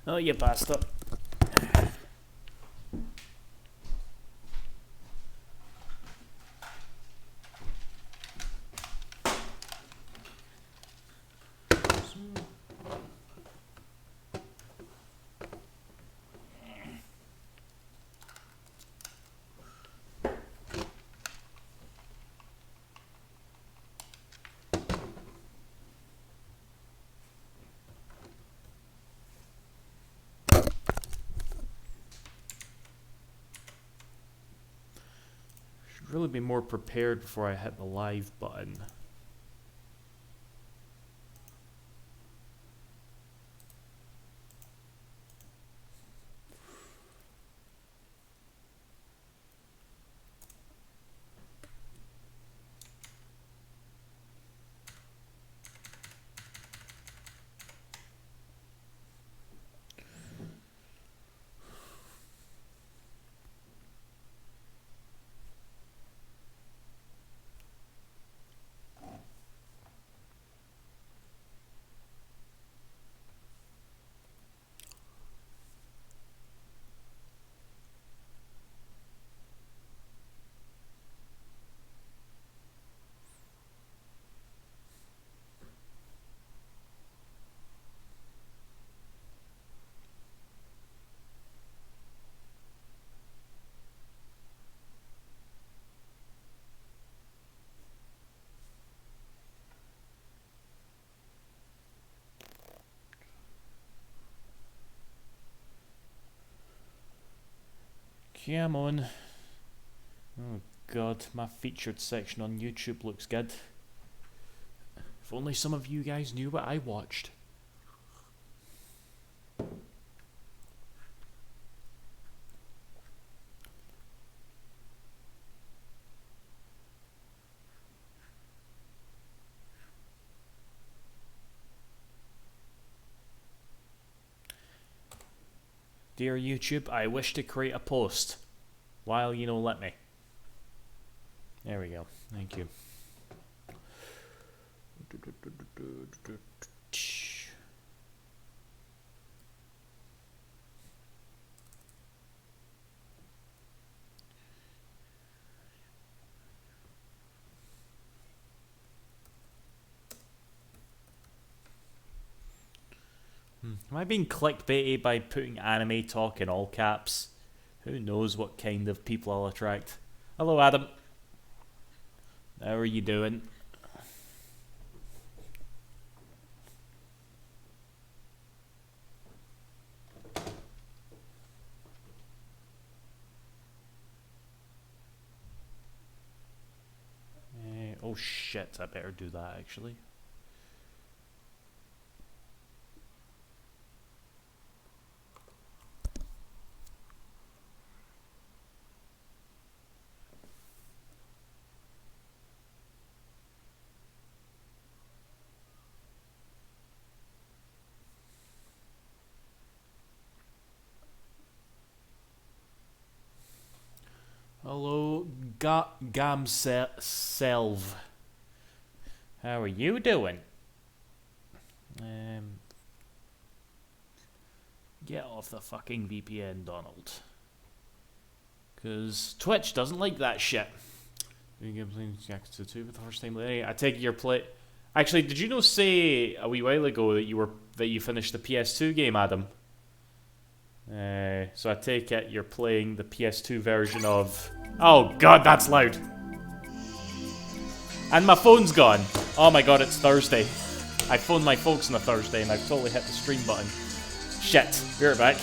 Oh, you bastard. Should really be more prepared before I hit the live button. Come on. Oh god, my featured section on YouTube looks good. If only some of you guys knew what I watched. Dear YouTube, I wish to create a post. While you know, let me. There we go. Thank you. Am I being clickbaity by putting anime talk in all caps? Who knows what kind of people I'll attract. Hello, Adam. How are you doing? Oh shit, I better do that actually. Hello, Gamselv. How are you doing? Get off the fucking VPN, Donald. Because Twitch doesn't like that shit. You can play Yakuza 2 for the first time. I take it you're play. Actually, did you know say a wee while ago that you finished the PS2 game, Adam? So I take it you're playing the PS2 version of... Oh god, that's loud. And my phone's gone. Oh my god, it's Thursday. I phoned my folks on a Thursday and I've totally hit the stream button. Shit. Be right back.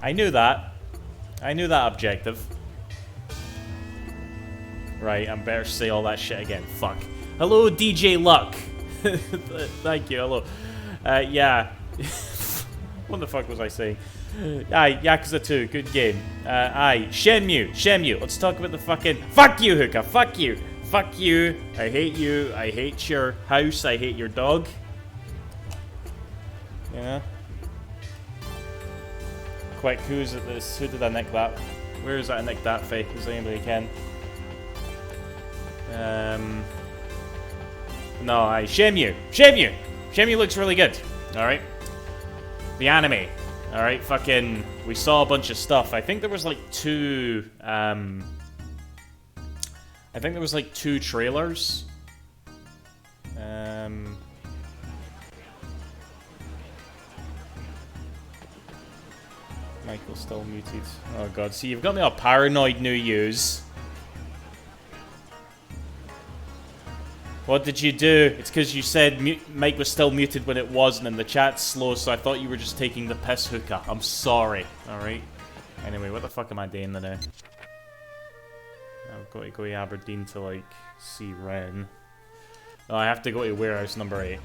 I knew that. I knew that objective. Right, I'm better say all that shit again. Fuck. Hello, DJ Luck. Thank you, hello. Yeah. What the fuck was I saying? Aye, Yakuza 2, good game. Aye, Shenmue. Let's talk about the fucking... Fuck you, Hookah, fuck you. Fuck you. I hate you. I hate your house. I hate your dog. Yeah. Quick, who's at this? Who did I nick that? Where is that I nicked that for? Does anybody can? No, Shenmue. Shenmue looks really good. Alright. The anime. Alright, fucking... We saw a bunch of stuff. I think there was like two... I think there was like 2 trailers. Michael's still muted. Oh god, see, you've got me all paranoid, new use. What did you do? It's because you said Mike was still muted when it wasn't, and the chat's slow, so I thought you were just taking the piss, Hookah. I'm sorry. Alright. Anyway, what the fuck am I doing today? I've got to go to Aberdeen to, like, see Ren. Oh, I have to go to warehouse number 8.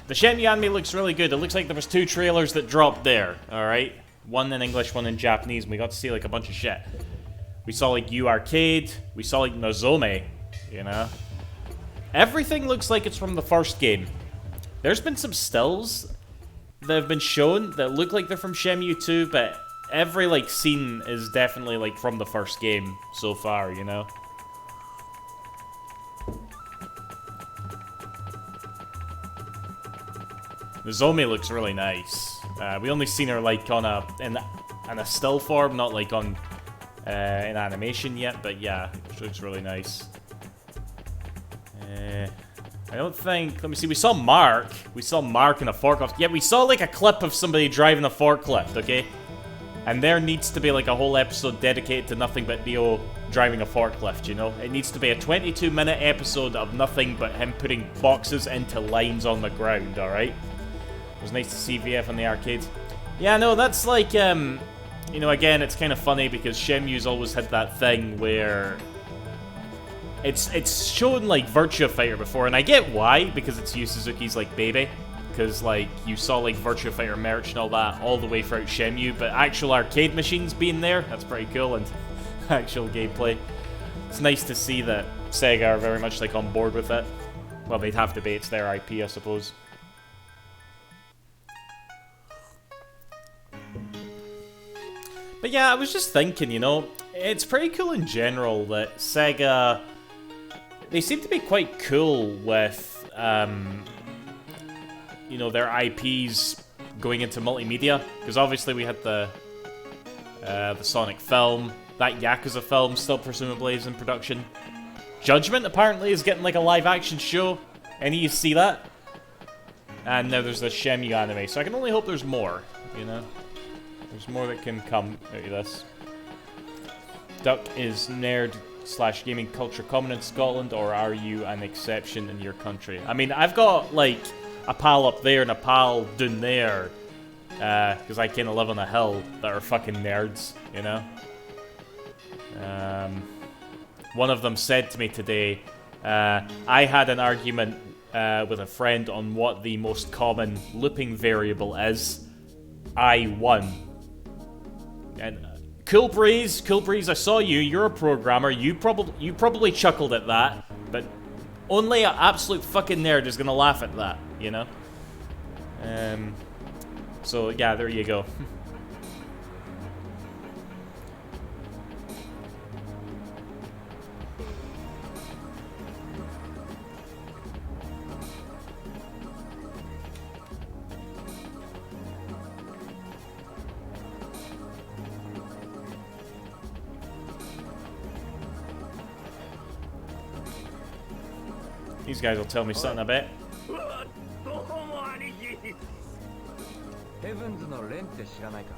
The Shenmue anime looks really good. It looks like there was 2 trailers that dropped there, alright? One in English, one in Japanese, and we got to see, like, a bunch of shit. We saw, like, U Arcade. We saw, like, Nozomi, you know? Everything looks like it's from the first game. There's been some stills that have been shown that look like they're from Shenmue 2, but every, like, scene is definitely, like, from the first game so far, you know? Nozomi looks really nice. We only seen her, like, on in a still form, not, like, on in animation yet, but yeah, she looks really nice. I don't think... Let me see, we saw Mark. We saw Mark in a forklift. Yeah, we saw, like, a clip of somebody driving a forklift, okay? And there needs to be, like, a whole episode dedicated to nothing but Neo driving a forklift, you know? It needs to be a 22-minute episode of nothing but him putting boxes into lines on the ground, alright? It was nice to see VF on the arcade. Yeah, no, that's like, you know, again, it's kind of funny because Shenmue's always had that thing where... It's shown, like, Virtua Fighter before, and I get why, because it's Yu Suzuki's, like, baby. Because, like, you saw, like, Virtua Fighter merch and all that all the way throughout Shenmue, but actual arcade machines being there, that's pretty cool, and actual gameplay. It's nice to see that Sega are very much, like, on board with it. Well, they'd have to be, it's their IP, I suppose. But yeah, I was just thinking, you know, it's pretty cool in general that Sega... They seem to be quite cool with, you know, their IPs going into multimedia. Because obviously we had the Sonic film. That Yakuza film still presumably is in production. Judgment apparently is getting like a live-action show. Any of you see that? And now there's the Shenmue anime. So I can only hope there's more, you know? There's more that can come out of this. Duck is nerd/gaming culture common in Scotland, or are you an exception in your country? I mean, I've got, like, a pal up there and a pal down there, because I kind of live on a hill, that are fucking nerds, you know? One of them said to me today, I had an argument with a friend on what the most common looping variable is. I won. And Cool Breeze, I saw you. You're a programmer. You probably chuckled at that, but only an absolute fucking nerd is gonna laugh at that, you know. So yeah, there you go. These guys will tell me something a bit. Heavensのレンって知らないか？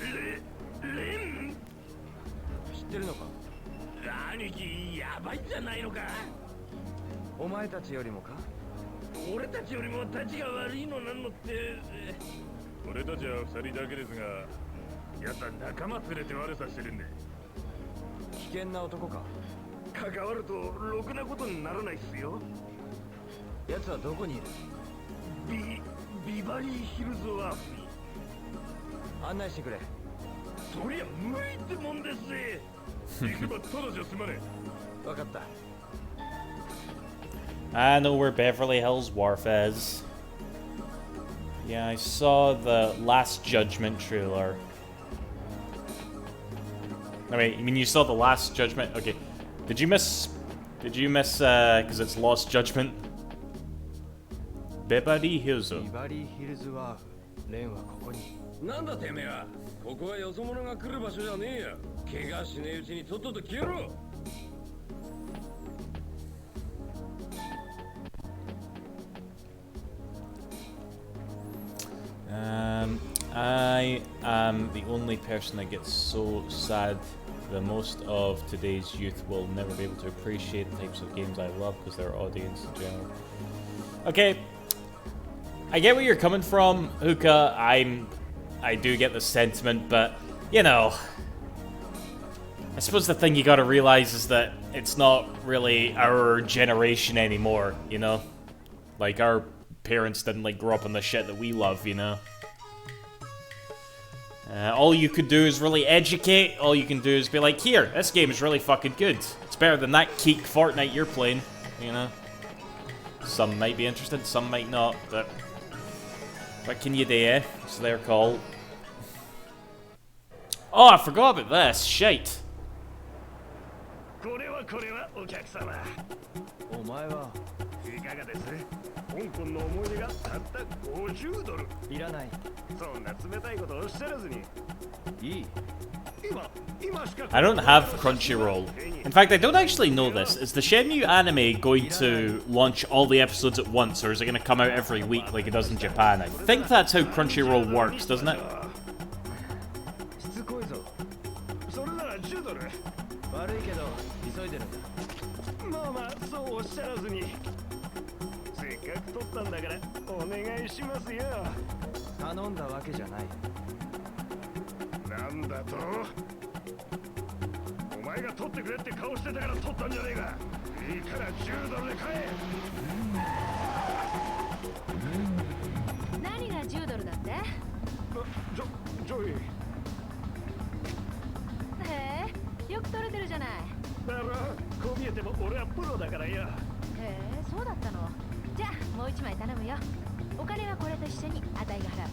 レン？知ってるのか？兄貴やばいんじゃないのか？お前たちよりもか？俺たちよりもたちが悪いのなんのって。俺たちは2人だけですが、やつは仲間連れて悪さしてるんで。危険な男か。関わるとろくなことにならないっすよ。やつはどこにいる？ビバリーヒルズワーフに案内してくれ。そりゃ無理ってもんですぜ。行けばただじゃ済まねえ。分かった。I know where Beverly Hills Wharf is. Yeah, I saw the Last Judgment trailer. No, wait, you mean you saw the Last Judgment? Okay. Did you miss, because it's Lost Judgment? Beverly Hills. ビバリーヒルズワーフ。レンはここに。なんだてめえは。ここはよそ者が来る場所じゃねえや。怪我しねえうちにとっとと消えろ。I am the only person that gets so sad. The most of today's youth will never be able to appreciate the types of games I love because their audience in general. Okay, I get where you're coming from, Hookah. I do get the sentiment, but you know, I suppose the thing you gotta realize is that it's not really our generation anymore, you know? Like, our parents didn't, like, grow up on the shit that we love, you know? All you could do is really educate. All you can do is be like, here, this game is really fucking good. It's better than that keek Fortnite you're playing, you know? Some might be interested, some might not, but what can you do, eh? It's their call. Oh, I forgot about this. Shite. これはお客様。お前はいかがです？香港の思い出がたった$50。いらない。そんな冷たいことをおっしゃらずに。いい。I don't have Crunchyroll. In fact, I don't actually know this. Is the Shenmue anime going to launch all the episodes at once, or is it going to come out every week like it does in Japan? I think that's how Crunchyroll works, doesn't it? しつこいぞ。それなら$10。悪いけど急いでるんだ。まあまあそうおっしゃらずに。せっかく取ったんだからお願いしますよ。頼んだわけじゃない。なんだと？お前が取ってくれって顔してたから取ったんじゃねえか。いいから$10で買え。何が$10だって？ジョイ。へえ、よく取れてるじゃない。だろ、こう見えても俺はプロだからよ。へえ、そうだったの。じゃあもう一枚頼むよ。お金はこれと一緒にあたいが払う。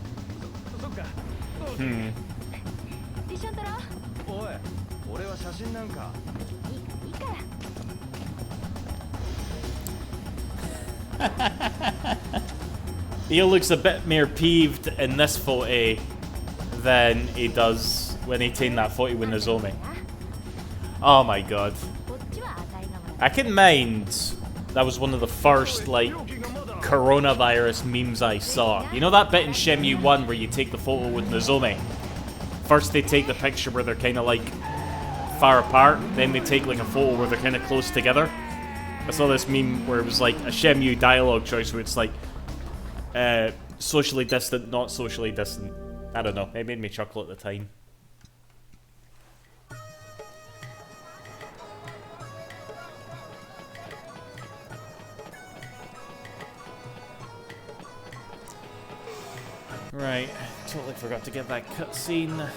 そっか。一緒に撮ろう。おい、俺は写真なんか。いいから。He looks a bit more peeved in this photo than he does when he taken that photo with Nozomi. Oh my god. I can mind that was one of the first, like, coronavirus memes I saw. You know that bit in Shenmue 1 where you take the photo with Nozomi? First they take the picture where they're kind of, like, far apart, then they take, like, a photo where they're kind of close together. I saw this meme where it was, like, a Shenmue dialogue choice where it's, like, socially distant, not socially distant. I don't know, it made me chuckle at the time. Right, totally forgot to get that cutscene.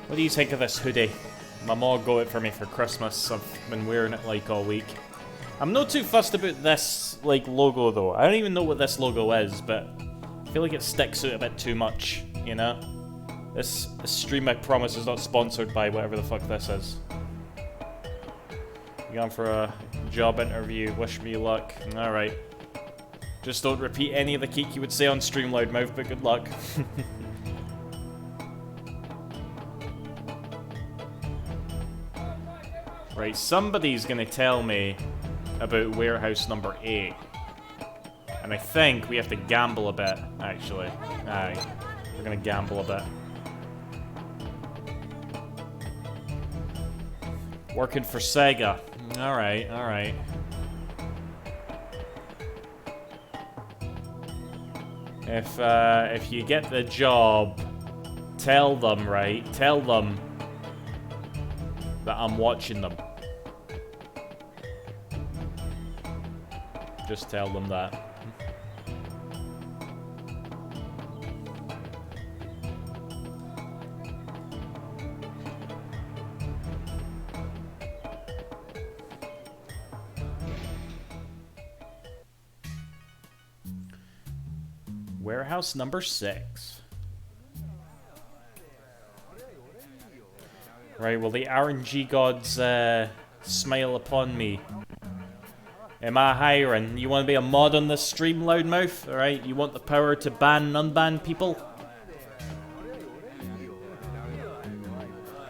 What do you think of this hoodie? My mom got it for me for Christmas. I've been wearing it like all week. I'm not too fussed about this like logo though. I don't even know what this logo is, but I feel like it sticks out a bit too much, you know? This stream, I promise, is not sponsored by whatever the fuck this is. You going for a job interview, wish me luck. Alright. Just don't repeat any of the geek you would say on stream, Loudmouth, but good luck. Right, somebody's gonna tell me about warehouse number 8. And I think we have to gamble a bit, actually. Aye. We're gonna gamble a bit. Working for Sega. Alright, alright. If you get the job, tell them, right? Tell them that I'm watching them. Just tell them that. Warehouse number 6. Right, will the RNG gods smile upon me? Am I hiring? You want to be a mod on this stream, Loudmouth? Alright, you want the power to ban and unban people?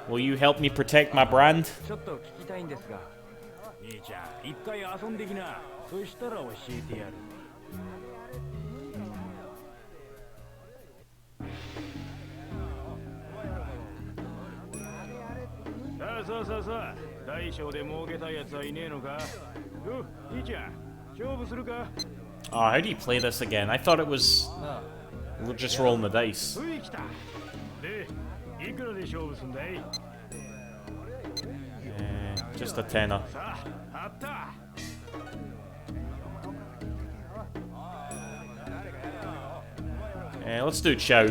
Will you help me protect my brand? ちょっと聞きたいんですが、兄ちゃん、一回遊んできな。そしたら教えてやる。さあさあさあ、大将で儲けたやつはいねえのか？兄ちゃん、勝負するか？ Oh, how do you play this again? I thought it was just rolling the dice. で、いくらで勝負すんだい？Just a tenner. さあ、あった。Let's do Chow.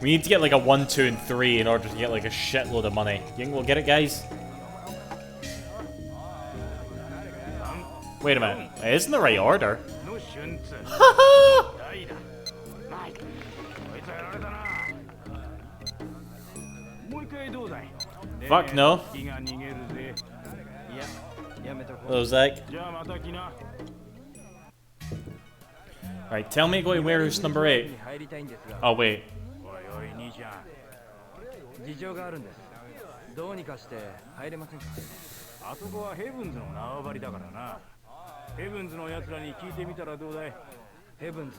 We need to get like a 1, 2, and 3 in order to get like a shitload of money. You think we'll get it, guys? Wait a minute. It isn't the right order. Fuck no. Hello, Zach. Right, tell me going warehouse number 8. Oh, wait. 兄ちゃん、事情があるんです。どうにかして入れませんか？あそこはヘブンズの縄張りだからな。ヘブンズの奴らに聞いてみたらどうだい？ヘブンズ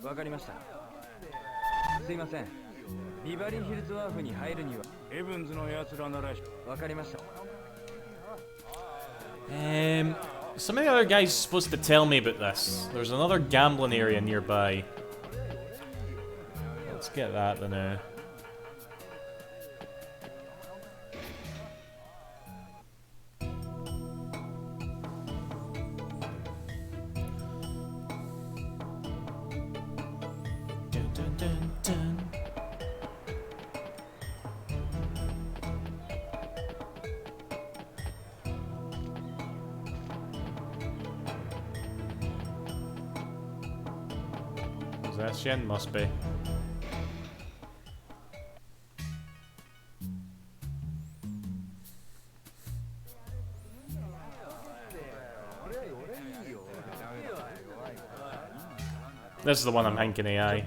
に。わかりました。すいません。ビバリーヒルズワーフに入るにはヘブンズの奴らならわかりました。Some of the other guys supposed to tell me about this. There's another gambling area nearby. Let's get that then. Dun, dun, dun, dun. Is that Shen? Must be. This is the one I'm hanking AI.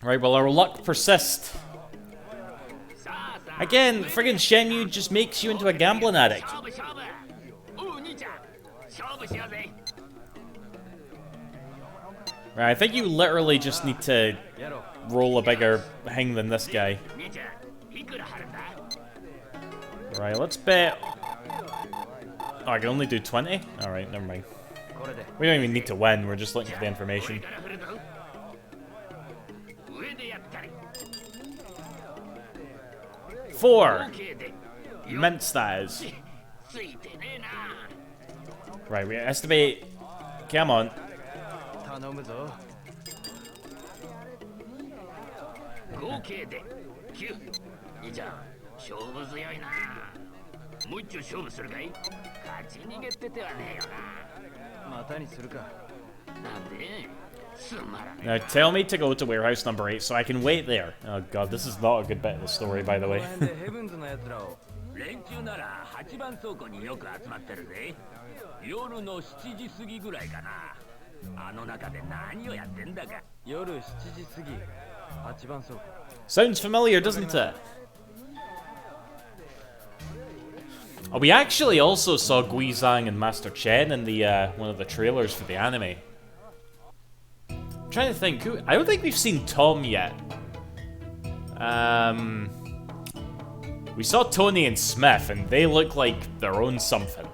Right, well, our luck persists. Again, friggin' Shenmue just makes you into a gambling addict. Right, I think you literally just need to roll a bigger hang than this guy. Right, let's bet. Oh, I can only do 20? Alright, never mind. We don't even need to win, we're just looking for the information. Four! Mince that is. Right, we estimate. Come on. Now tell me to go to warehouse number 8 so I can wait there. Oh god, this is not a good bit of the story, by the way. Sounds familiar, doesn't it? Oh, we actually also saw Guizhang and Master Chen in the one of the trailers for the anime. I'm trying to think. I don't think we've seen Tom yet. We saw Tony and Smith, and they look like their own something.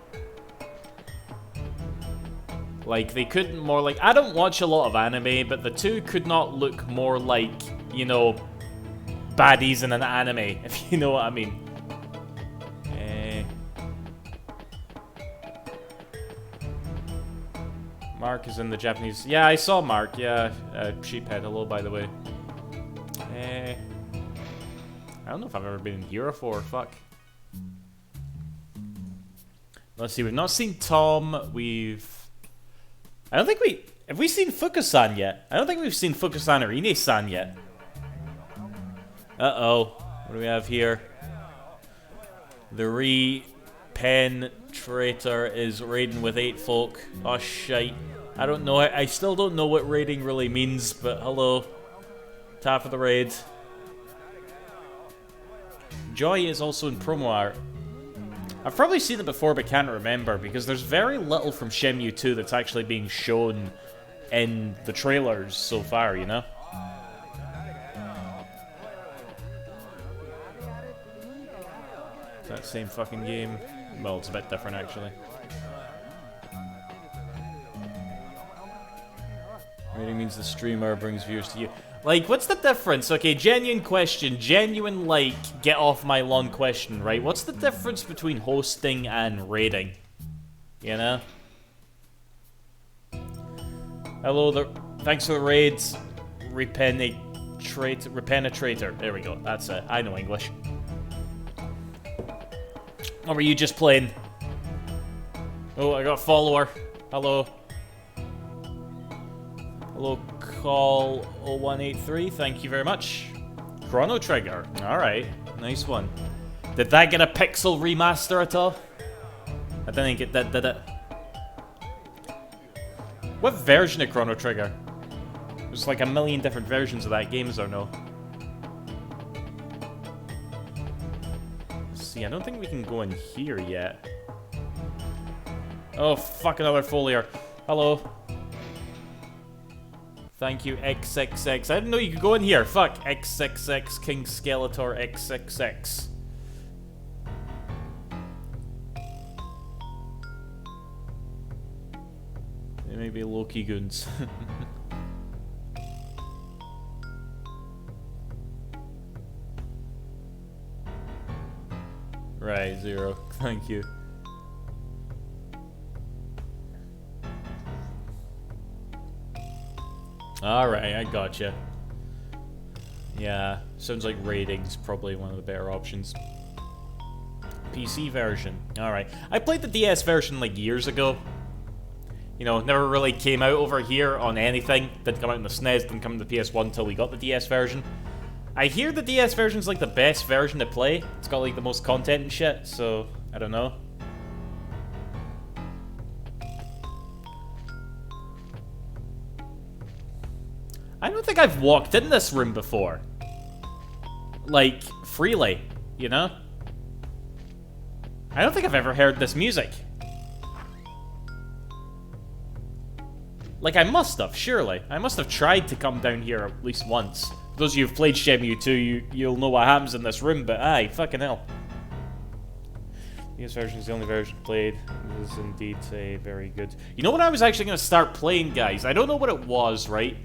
Like, they couldn't more like... I don't watch a lot of anime, but the two could not look more like, you know, baddies in an anime, if you know what I mean. Mark is in the Japanese... Yeah, I saw Mark, yeah. Sheephead, hello, by the way. I don't know if I've ever been in here before, fuck. Let's see, we've not seen Tom, I don't think have we seen Fukusan yet? I don't think we've seen Fukusan or Ine-san yet. Uh-oh. What do we have here? The Repenetrator is raiding with 8 folk. Oh, shite. I don't know. I still don't know what raiding really means, but hello. Top of the raid. Joy is also in promo art. I've probably seen it before, but can't remember, because there's very little from Shenmue 2 that's actually being shown in the trailers so far, you know? That same fucking game. Well, it's a bit different, actually. Rating means the streamer brings viewers to you. Like, what's the difference? Okay, genuine question. Genuine, like, get off my lawn question, right? What's the difference between hosting and raiding? You know? Hello, thanks for the raids. Repenetrator. There we go. That's it. I know English. Or were you just playing? Oh, I got a follower. Hello. Hello, call 0183. Thank you very much. Chrono Trigger. Alright. Nice one. Did that get a pixel remaster at all? I don't think it did it? What version of Chrono Trigger? There's like a million different versions of that game, is there no? Let's see, I don't think we can go in here yet. Oh, fuck, another foliar. Hello. Thank you, XXX. I didn't know you could go in here. Fuck. XXX, King Skeletor XXX. They may be Loki goons. Right, Zero. Thank you. Alright, I gotcha. Yeah, sounds like raiding's probably one of the better options. PC version. Alright. I played the DS version like years ago. You know, never really came out over here on anything. Didn't come out in the SNES, didn't come in the PS1 until we got the DS version. I hear the DS version's like the best version to play. It's got like the most content and shit, so I don't know. I don't think I've walked in this room before. Like, freely, you know? I don't think I've ever heard this music. Like, I must have, surely. I must have tried to come down here at least once. For those of you who've played Shenmue 2, you'll know what happens in this room, but aye, fucking hell. This version is the only version played. It is indeed very good. You know what I was actually going to start playing, guys? I don't know what it was, right?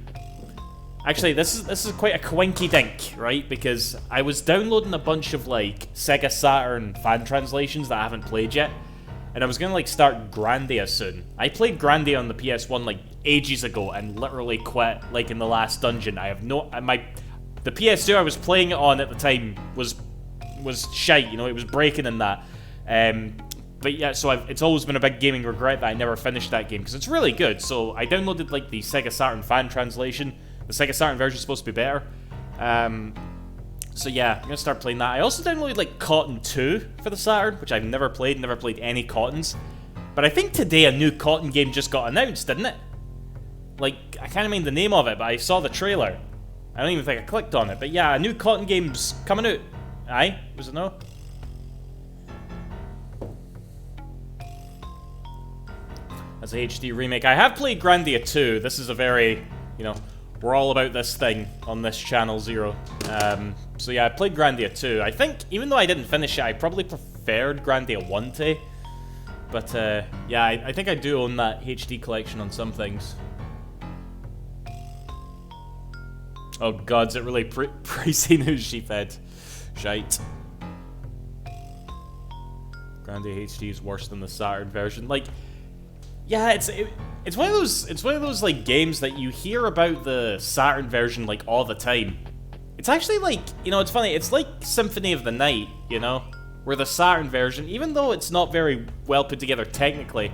Actually, this is quite a quinky dink, right? Because I was downloading a bunch of, like, Sega Saturn fan translations that I haven't played yet. And I was gonna, like, start Grandia soon. I played Grandia on the PS1, like, ages ago and literally quit, like, in the last dungeon. I have no... The PS2 I was playing it on at the time was shite, you know? It was breaking in that. But yeah, so it's always been a big gaming regret that I never finished that game, because it's really good. So I downloaded, like, the Sega Saturn fan translation. The Sega Saturn version is supposed to be better. So yeah, I'm gonna start playing that. I also downloaded, like, Cotton 2 for the Saturn, which I've never played any Cottons. But I think today a new Cotton game just got announced, didn't it? Like, I can't remember the name of it, but I saw the trailer. I don't even think I clicked on it. But yeah, a new Cotton game's coming out. Aye? Was it no? That's a HD remake. I have played Grandia 2. This is a very, you know, We're all about this thing on this channel, Zero. So yeah, I played Grandia 2. I think, even though I didn't finish it, I probably preferred Grandia 1 to. But yeah, I think I do own that HD collection on some things. Oh god, is it really pricey news, Sheephead? Shite. Grandia HD is worse than the Saturn version. Like, yeah, it's one of those like games that you hear about the Saturn version like all the time. It's actually like, you know, it's funny. It's like Symphony of the Night, you know, where the Saturn version, even though it's not very well put together technically,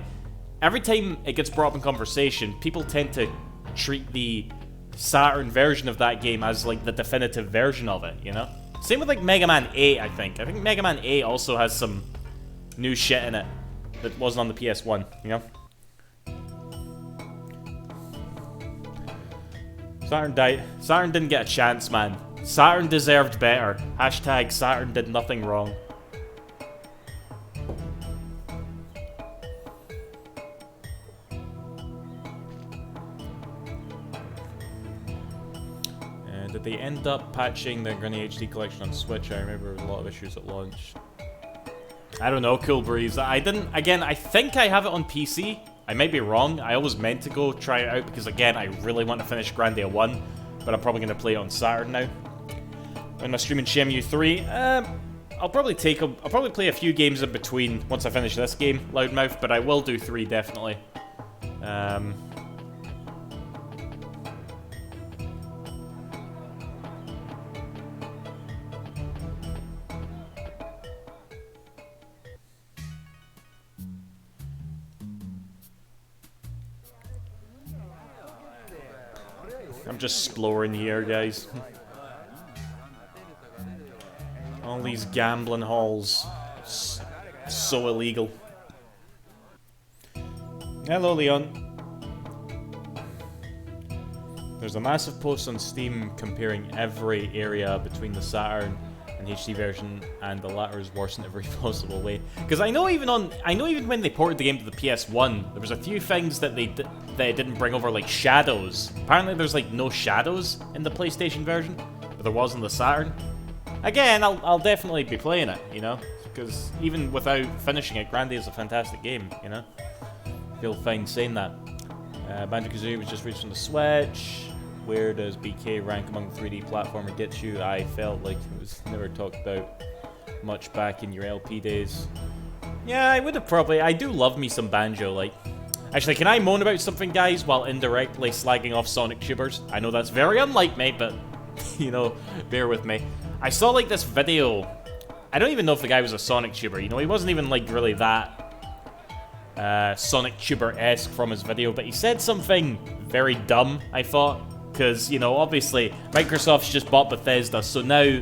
every time it gets brought up in conversation, people tend to treat the Saturn version of that game as like the definitive version of it, you know? Same with like Mega Man 8, I think. I think Mega Man 8 also has some new shit in it that wasn't on the PS1, you know? Saturn died. Saturn didn't get a chance, man. Saturn deserved better. Hashtag Saturn did nothing wrong. Did they end up patching the Granny HD collection on Switch? I remember there was a lot of issues at launch. I don't know, Cool Breeze. I didn't, again, I think I have it on PC. I might be wrong. I always meant to go try it out because, again, I really want to finish Grandia 1, but I'm probably going to play it on Saturn now. When I'm streaming Shenmue 3, I'll probably play a few games in between once I finish this game, Loudmouth, but I will do 3 definitely. I'm just exploring here, guys. All these gambling halls. So illegal. Hello, Leon. There's a massive post on Steam comparing every area between the Saturn and HD version, and the latter is worse in every possible way. Because I know even when they ported the game to the PS1, there was a few things that they didn't bring over, like shadows. Apparently there's like no shadows in the PlayStation version, but there was in the Saturn. Again, I'll definitely be playing it, you know, because even without finishing it, Grandia is a fantastic game, you know. I feel fine saying that. Banjo-Kazooie was just released on the Switch. Where does BK rank among 3D platformer get you? I felt like it was never talked about much back in your LP days. Yeah, I would have probably. I do love me some Banjo, like. Actually, can I moan about something, guys, while indirectly slagging off Sonic tubers? I know that's very unlike me, but, you know, bear with me. I saw, like, this video. I don't even know if the guy was a Sonic tuber, you know, he wasn't even, like, really that Sonic tuber-esque from his video, but he said something very dumb, I thought. Because, you know, obviously, Microsoft's just bought Bethesda, so now...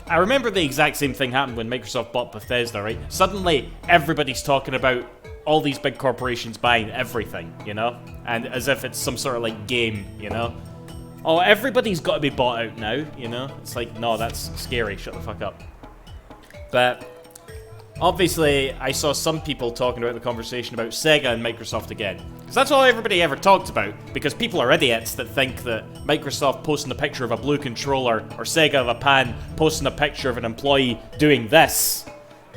I remember the exact same thing happened when Microsoft bought Bethesda, right? Suddenly, everybody's talking about all these big corporations buying everything, you know? And as if it's some sort of, like, game, you know? Oh, everybody's got to be bought out now, you know? It's like, no, that's scary, shut the fuck up. But... obviously, I saw some people talking about the conversation about Sega and Microsoft again. Because that's all everybody ever talked about. Because people are idiots that think that Microsoft posting a picture of a blue controller or Sega of a pan posting a picture of an employee doing this,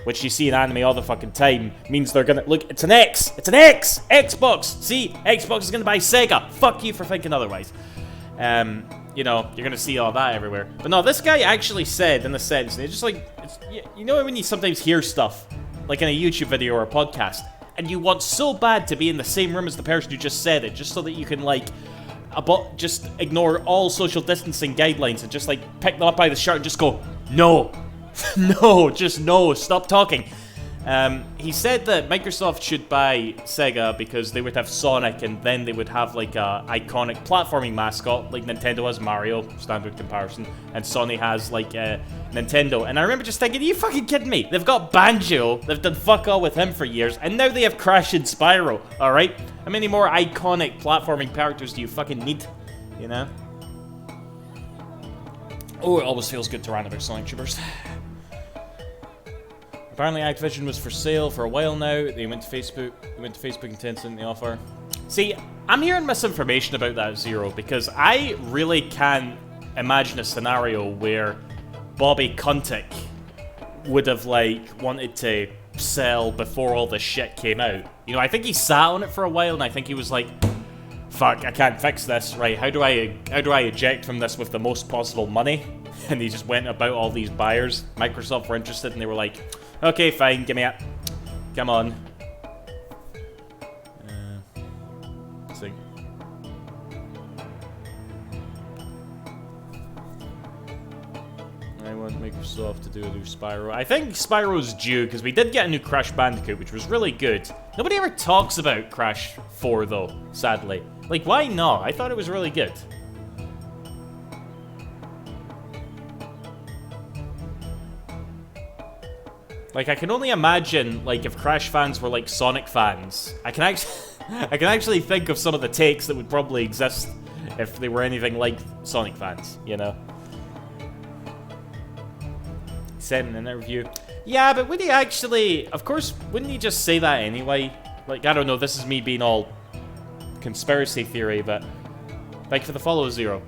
which you see in anime all the fucking time, means they're gonna... look, it's an X! It's an X! Xbox! See? Xbox is gonna buy Sega! Fuck you for thinking otherwise. You know, you're gonna see all that everywhere. But no, this guy actually said, in a sense, and it's just like, you know when you sometimes hear stuff, like in a YouTube video or a podcast, and you want so bad to be in the same room as the person who just said it, just so that you can, like, just ignore all social distancing guidelines and just, like, pick them up by the shirt and just go, no, no, just no, stop talking. He said that Microsoft should buy Sega because they would have Sonic and then they would have like a iconic platforming mascot like Nintendo has Mario, standard comparison, and Sony has like Nintendo. And I remember just thinking, are you fucking kidding me? They've got Banjo, they've done fuck all with him for years, and now they have Crash and Spyro, alright? How many more iconic platforming characters do you fucking need, you know? Oh, it always feels good to rant about Sonic Tubers. Apparently Activision was for sale for a while now. They went to Facebook and Tencent the offer. See, I'm hearing misinformation about that, Zero, because I really can't imagine a scenario where Bobby Kotick would have, like, wanted to sell before all this shit came out. You know, I think he sat on it for a while, and I think he was like, fuck, I can't fix this, right? How do I eject from this with the most possible money? And he just went about all these buyers. Microsoft were interested, and they were like, okay, fine, give me it. Come on. Let's see. I want Microsoft to do a new Spyro. I think Spyro's due, because we did get a new Crash Bandicoot, which was really good. Nobody ever talks about Crash 4, though, sadly. Like, why not? I thought it was really good. Like, I can only imagine, like, if Crash fans were like Sonic fans. I can actually think of some of the takes that would probably exist if they were anything like Sonic fans, you know? Said in an interview. Yeah, but would he actually... Of course, wouldn't he just say that anyway? Like, I don't know, this is me being all conspiracy theory, but... Like, for the follow Zero.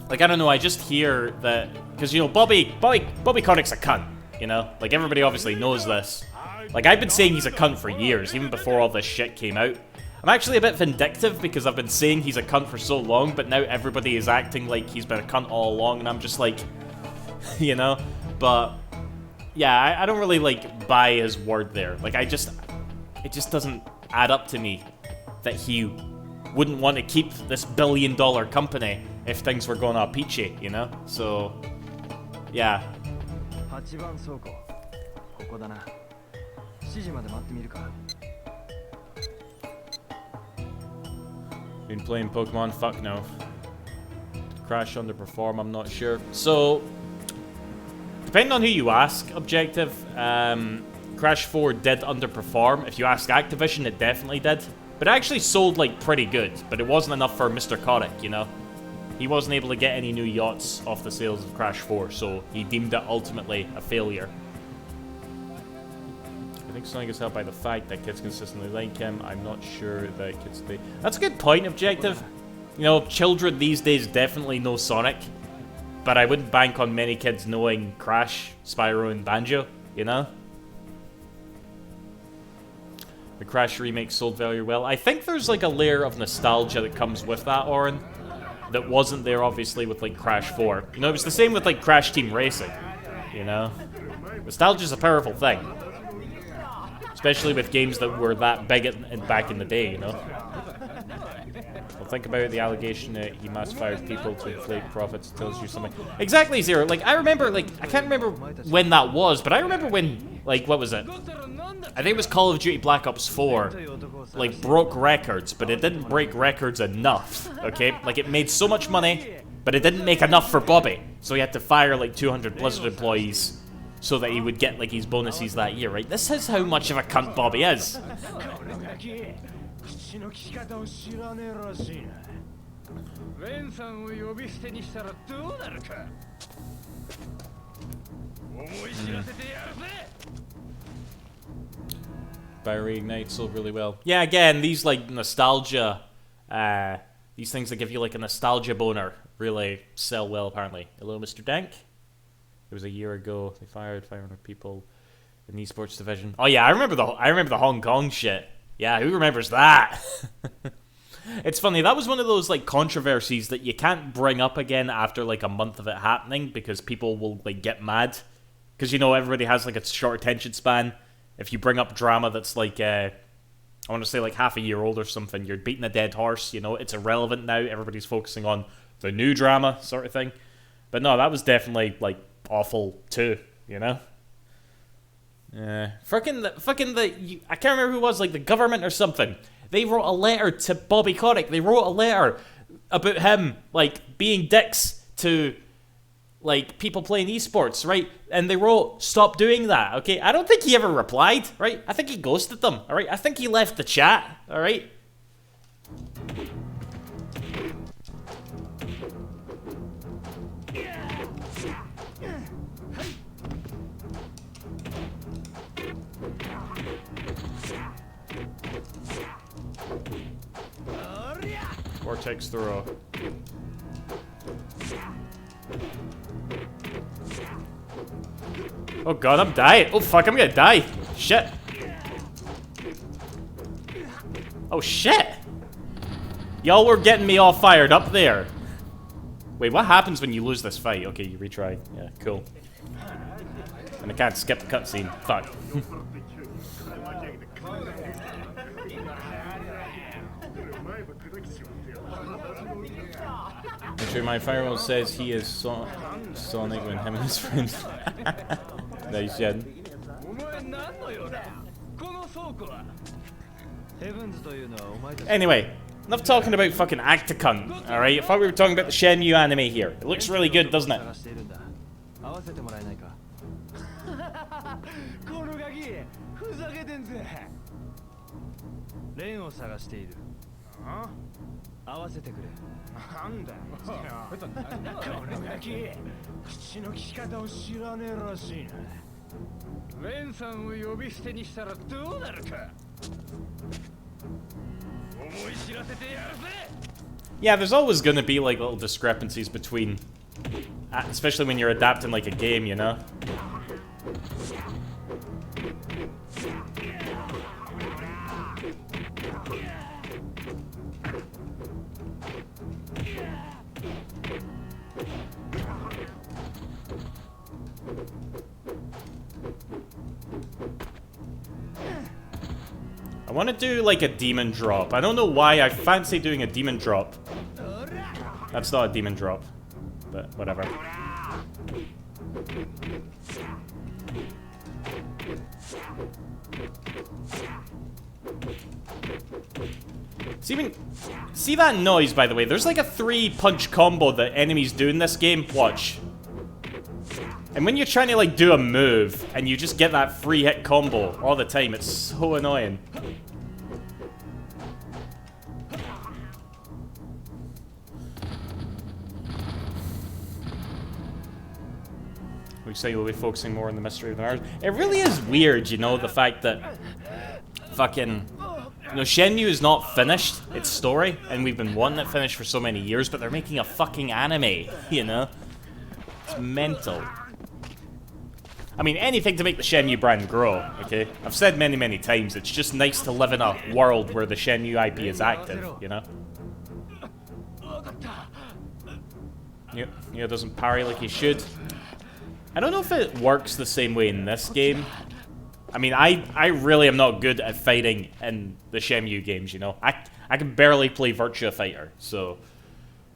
Like, I don't know, I just hear that... Because, you know, Bobby Kotick's a cunt, you know? Like, everybody obviously knows this. Like, I've been saying he's a cunt for years, even before all this shit came out. I'm actually a bit vindictive because I've been saying he's a cunt for so long, but now everybody is acting like he's been a cunt all along, and I'm just like... you know? But... Yeah, I don't really, like, buy his word there. Like, it just doesn't add up to me that he wouldn't want to keep this billion-dollar company if things were going all peachy, you know? So, yeah. Been playing Pokemon? Fuck no. Crash underperform, I'm not sure. So, depending on who you ask, Objective, Crash 4 did underperform. If you ask Activision, it definitely did. But it actually sold, like, pretty good. But it wasn't enough for Mr. Kotick, you know? He wasn't able to get any new yachts off the sales of Crash 4, so he deemed it ultimately a failure. I think Sonic is helped by the fact that kids consistently like him. I'm not sure that kids... That's a good point, Objective. You know, children these days definitely know Sonic. But I wouldn't bank on many kids knowing Crash, Spyro, and Banjo, you know? The Crash remake sold very well. I think there's like a layer of nostalgia that comes with that, Oren, that wasn't there obviously with like Crash 4. You know, it was the same with like Crash Team Racing, you know? Nostalgia's a powerful thing. Especially with games that were that big back in the day, you know? Well, think about the allegation that he mass fires people to inflate profits. Tells you something. Exactly, Zero. Like, I remember, like, I can't remember when that was, but I remember when, like, what was it? I think it was Call of Duty Black Ops 4, like, broke records, but it didn't break records enough, okay? Like, it made so much money, but it didn't make enough for Bobby. So he had to fire, like, 200 Blizzard employees so that he would get, like, his bonuses that year, right? This is how much of a cunt Bobby is. Spyro Reignite sold really well. Yeah, again, these like nostalgia, these things that give you like a nostalgia boner really sell well apparently. Hello, Mr. Dank. It was a year ago. They fired 500 people in the esports division. Oh yeah, I remember the Hong Kong shit. Yeah, who remembers that? It's funny, that was one of those like controversies that you can't bring up again after like a month of it happening because people will like get mad. Because you know everybody has like a short attention span. If you bring up drama that's like I want to say like half a year old or something, you're beating a dead horse, you know, it's irrelevant now. Everybody's focusing on the new drama sort of thing. But no, that was definitely like awful too, you know? I can't remember who it was, like the government or something. They wrote a letter to Bobby Kotick. They wrote a letter about him, like, being dicks to, like, people playing esports, right? And they wrote, stop doing that, okay? I don't think he ever replied, right? I think he ghosted them, all right? I think he left the chat, all right? vortex throw. Oh god, I'm dying. Oh fuck, I'm gonna die. Shit. Oh shit. Y'all were getting me all fired up there. Wait, what happens when you lose this fight? Okay, you retry. Yeah, cool. And I can't skip the cutscene. Fuck. Actually, my firewall says he is Sonic when him and his friends. Nice, Jen. Anyway, enough talking about fucking Acticun, alright? I thought we were talking about the Shenmue anime here. It looks really good, doesn't it? Yeah, there's always gonna be like little discrepancies between, especially when you're adapting like a game, you know? I want to do like a demon drop. I don't know why I fancy doing a demon drop. That's not a demon drop, but whatever. See that noise, by the way? There's like a 3-punch combo that enemies do in this game. Watch. And when you're trying to like do a move and you just get that 3-hit combo all the time, it's so annoying. Looks like we'll be focusing more on the mystery of the Mars. It really is weird, you know, the fact that fucking, you know, Shenmue is not finished, its story, and we've been wanting it finished for so many years, but they're making a fucking anime, you know? It's mental. I mean, anything to make the Shenmue brand grow, okay? I've said many, many times, it's just nice to live in a world where the Shenmue IP is active, you know? Yep, yeah, doesn't parry like he should. I don't know if it works the same way in this game. I mean, I really am not good at fighting in the Shenmue games, you know? I can barely play Virtua Fighter, so...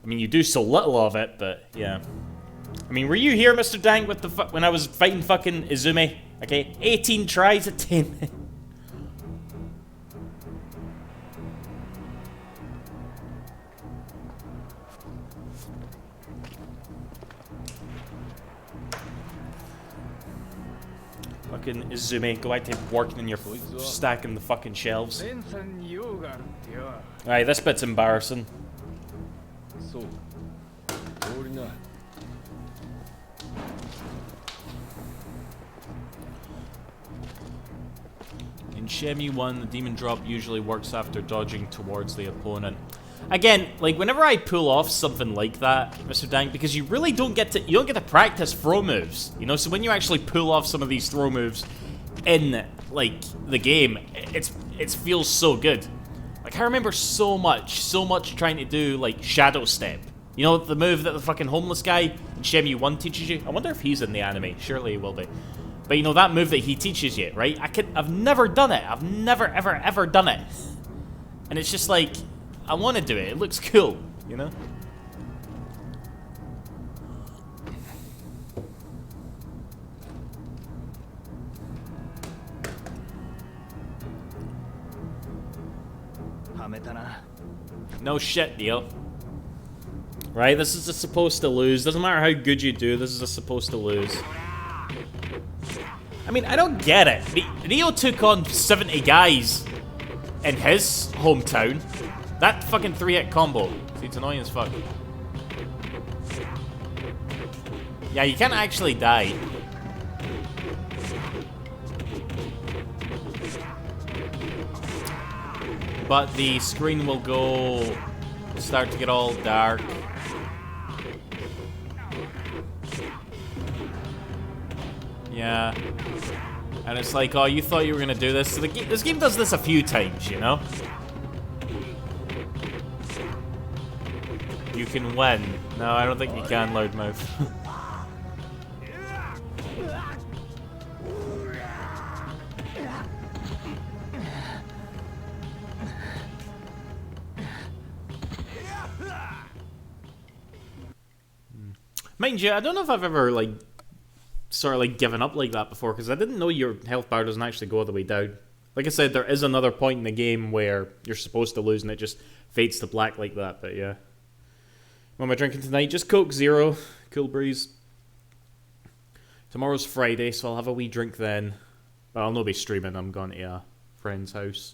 I mean, you do so little of it, but, yeah. I mean, were you here, Mr. Dank, with the when I was fighting fucking Izumi? Okay, 18 tries at 10. Fucking Izumi, go back to working in your stacking the fucking shelves. Alright, this bit's embarrassing. In Shenmue 1, the demon drop usually works after dodging towards the opponent. Again, like whenever I pull off something like that, Mr. Dank, because you really don't get to practice throw moves, you know. So when you actually pull off some of these throw moves in like the game, it feels so good. Like I remember so much trying to do like Shadow Step. You know, the move that the fucking homeless guy in Shenmue 1 teaches you? I wonder if he's in the anime. Surely he will be. But you know, that move that he teaches you, right? I've never done it. I've never, ever done it. And it's just like, I want to do it. It looks cool, you know? No shit, Neil. Right, this is a supposed to lose. Doesn't matter how good you do, this is a supposed to lose. I mean, I don't get it. Neo took on 70 guys in his hometown. That fucking 3-hit combo. See, it's annoying as fuck. Yeah, you can't actually die. But the screen will go start to get all dark. Yeah. And it's like, oh, you thought you were gonna do this? So this game does this a few times, you know? You can win. No, I don't think you can, Loudmouth. Mind you, I don't know if I've ever, like, sort of, like, given up like that before, because I didn't know your health bar doesn't actually go all the way down. Like I said, there is another point in the game where you're supposed to lose and it just fades to black like that, but yeah. What am I drinking tonight? Just Coke Zero, Cool Breeze. Tomorrow's Friday, so I'll have a wee drink then. But I'll not be streaming, I'm going to a friend's house.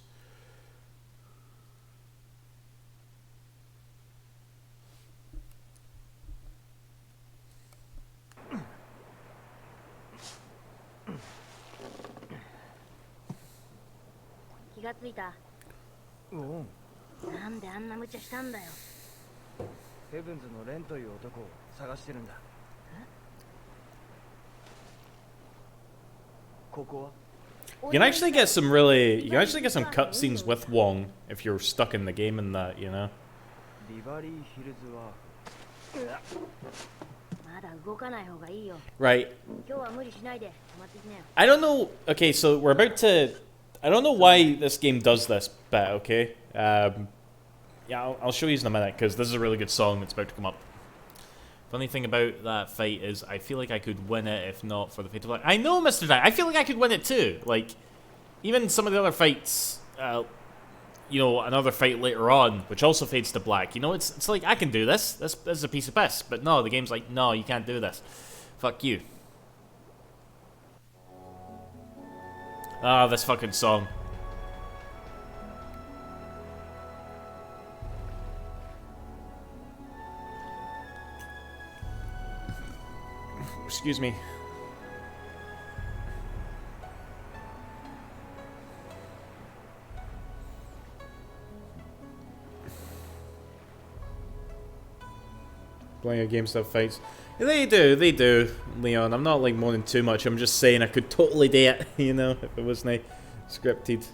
Oh. なんであんな無茶したんだよ。ヘブンズのレンという男を探してるんだ。ここは You can actually get some cutscenes with Wong if you're stuck in the game and that, you know? ビバリーヒルズは まだ動かない方がいいよ。 Right. 今日は無理しないで止まってきなよ。 I don't know. Okay, so we're about to. I don't know why this game does this bit, okay? Yeah, I'll show you in a minute, because this is a really good song that's about to come up. Funny thing about that fight is I feel like I could win it if not for the fate of black. I know, Mr. Knight, I feel like I could win it too. Like, even some of the other fights, you know, another fight later on, which also fades to black. You know, it's like, I can do this. This is a piece of piss. But no, the game's like, no, you can't do this. Fuck you. Ah, this fucking song. Excuse me. Playing a game stuff fights. They do, Leon. I'm not like moaning too much. I'm just saying I could totally do it, you know, if it wasn't scripted.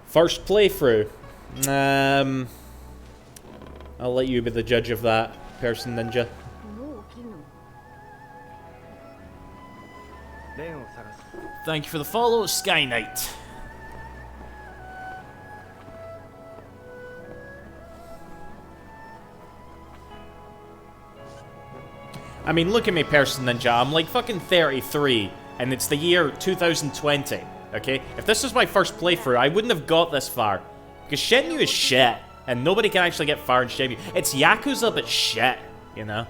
First playthrough. I'll let you be the judge of that, Person Ninja. もう起きんの？ レンを探す。 Thank you for the follow, Sky Knight. I mean, look at me, Person Ninja. I'm like fucking 33, and it's the year 2020. Okay? If this was my first playthrough, I wouldn't have got this far. Because Shenmue is shit, and nobody can actually get far in Shenmue. It's Yakuza, but shit, you know?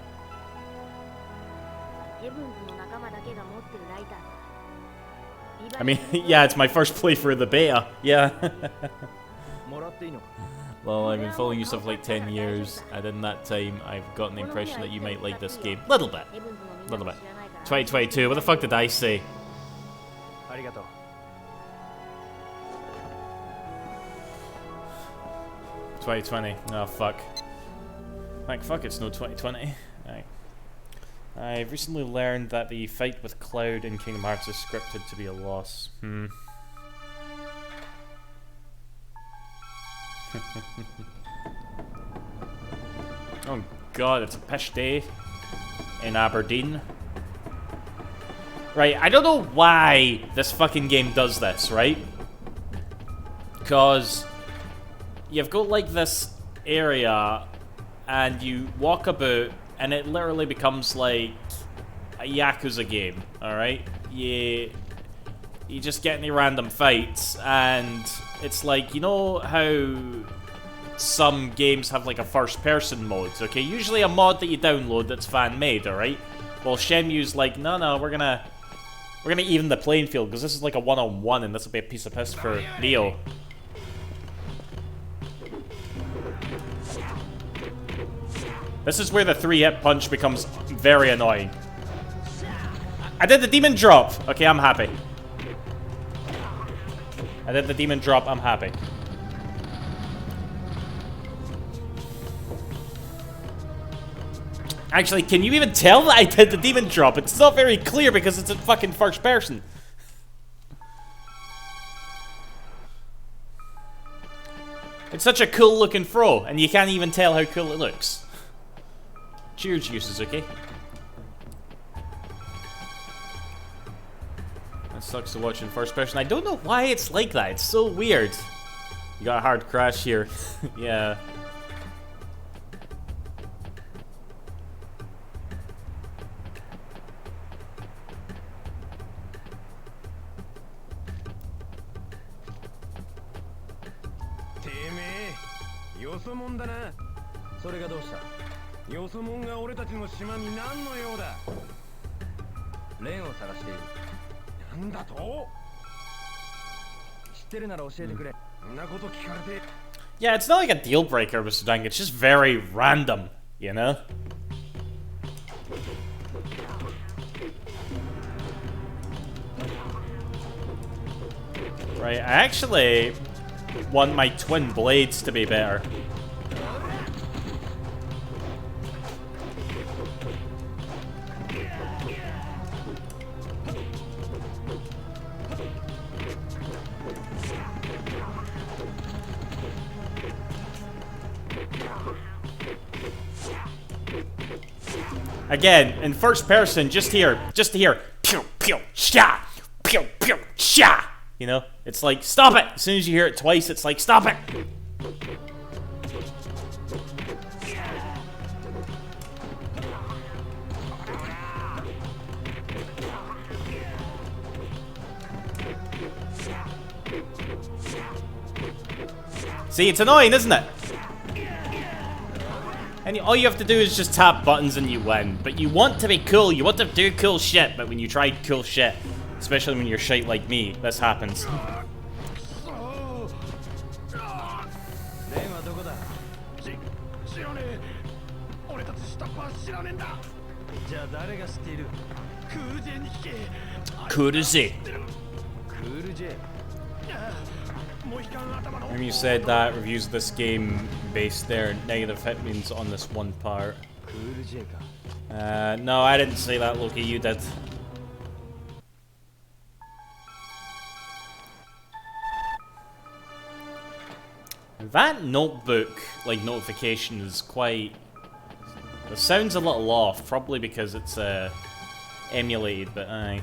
ヘブンズの仲間だけが持ってるライター。 I mean, yeah, it's my first playthrough of the beta. Yeah. もらっていいのか？ Well, I've been following you stuff for like 10 years, and in that time, I've gotten the impression that you might like this game. Little bit. ヘブンズのみんな Little も bit. 知らないから。 2022, what the fuck did I say? ありがとう。 2020. Oh, fuck. Like, fuck, it's no 2020. Aye. I've recently learned that the fight with Cloud in Kingdom Hearts is scripted to be a loss. Oh god, it's a pish day in Aberdeen. Right, I don't know why this fucking game does this, right? Because you've got like this area and you walk about and it literally becomes like a Yakuza game, alright? You just get any random fights and it's like, you know how some games have like a first person mode, okay? Usually a mod that you download that's fan made, alright? Well, Shenmue's like, no, we're gonna even the playing field because this is like a one-on-one and this will be a piece of piss for Neo. This is where the 3-hit punch becomes very annoying. I did the demon drop. Okay, I'm happy. I did the demon drop. I'm happy. Actually, can you even tell that I did the demon drop? It's not very clear because it's in fucking first person. It's such a cool looking throw, and you can't even tell how cool it looks. Cheers, uses, okay? That sucks to watch in first person. I don't know why it's like that. It's so weird. You got a hard crash here. Yeah. Yeah, it's not like a deal breaker, Mr. Dang. It's just very random, you know? Right, I actually want my twin blades to be better. Again, in first person, just to hear, pew, pew, sha, pew, pew, sha. You know, it's like, stop it! As soon as you hear it twice, it's like, stop it! See, it's annoying, isn't it? And all you have to do is just tap buttons and you win. But you want to be cool, you want to do cool shit, but when you try cool shit, especially when you're shite like me, this happens. Kuruze. When you said that, reviews of this game based their negative hit means on this one part. No, I didn't say that, Loki, you did. That notebook, like, notification is quite... The sound's a little off, probably because it's, emulated, but aye.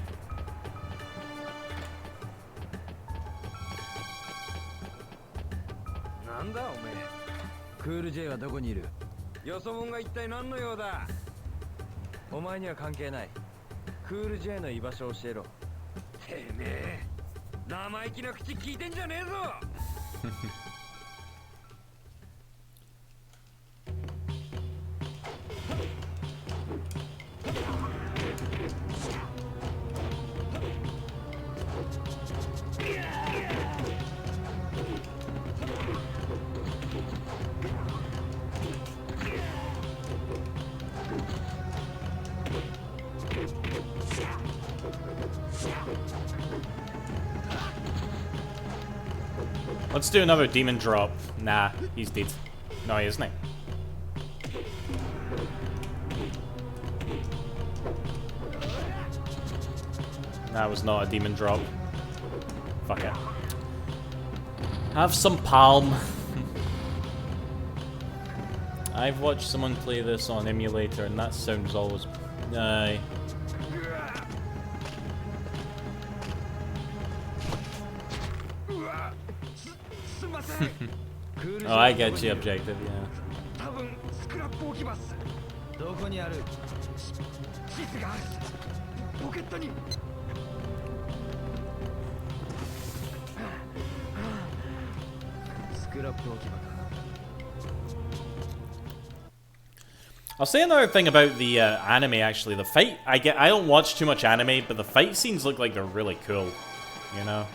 Let's do another demon drop. Nah, he's dead. No, he isn't. That was not a demon drop. Fuck it. Have some palm. I've watched someone play this on emulator and that sound is always... Aye. Oh, I get the objective, yeah. I'll say another thing about the anime, actually. The fight, I don't watch too much anime, but the fight scenes look like they're really cool, you know?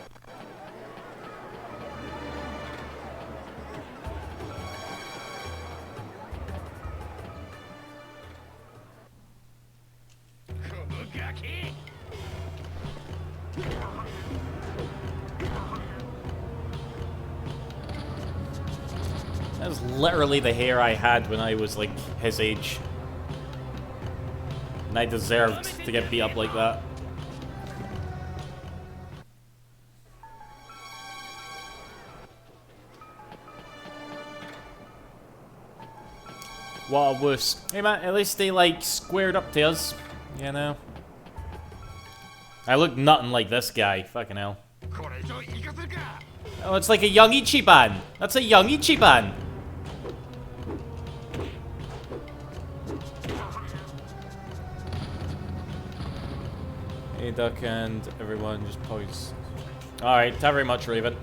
That was literally the hair I had when I was, like, his age. And I deserved to get beat up like that. What a wuss. Hey man, at least they, like, squared up to us. You know? I look nothing like this guy. Fucking hell. Oh, it's like a young Ichiban. That's a young Ichiban. Hey, Duck and everyone just pause. Alright, not very much, Raven.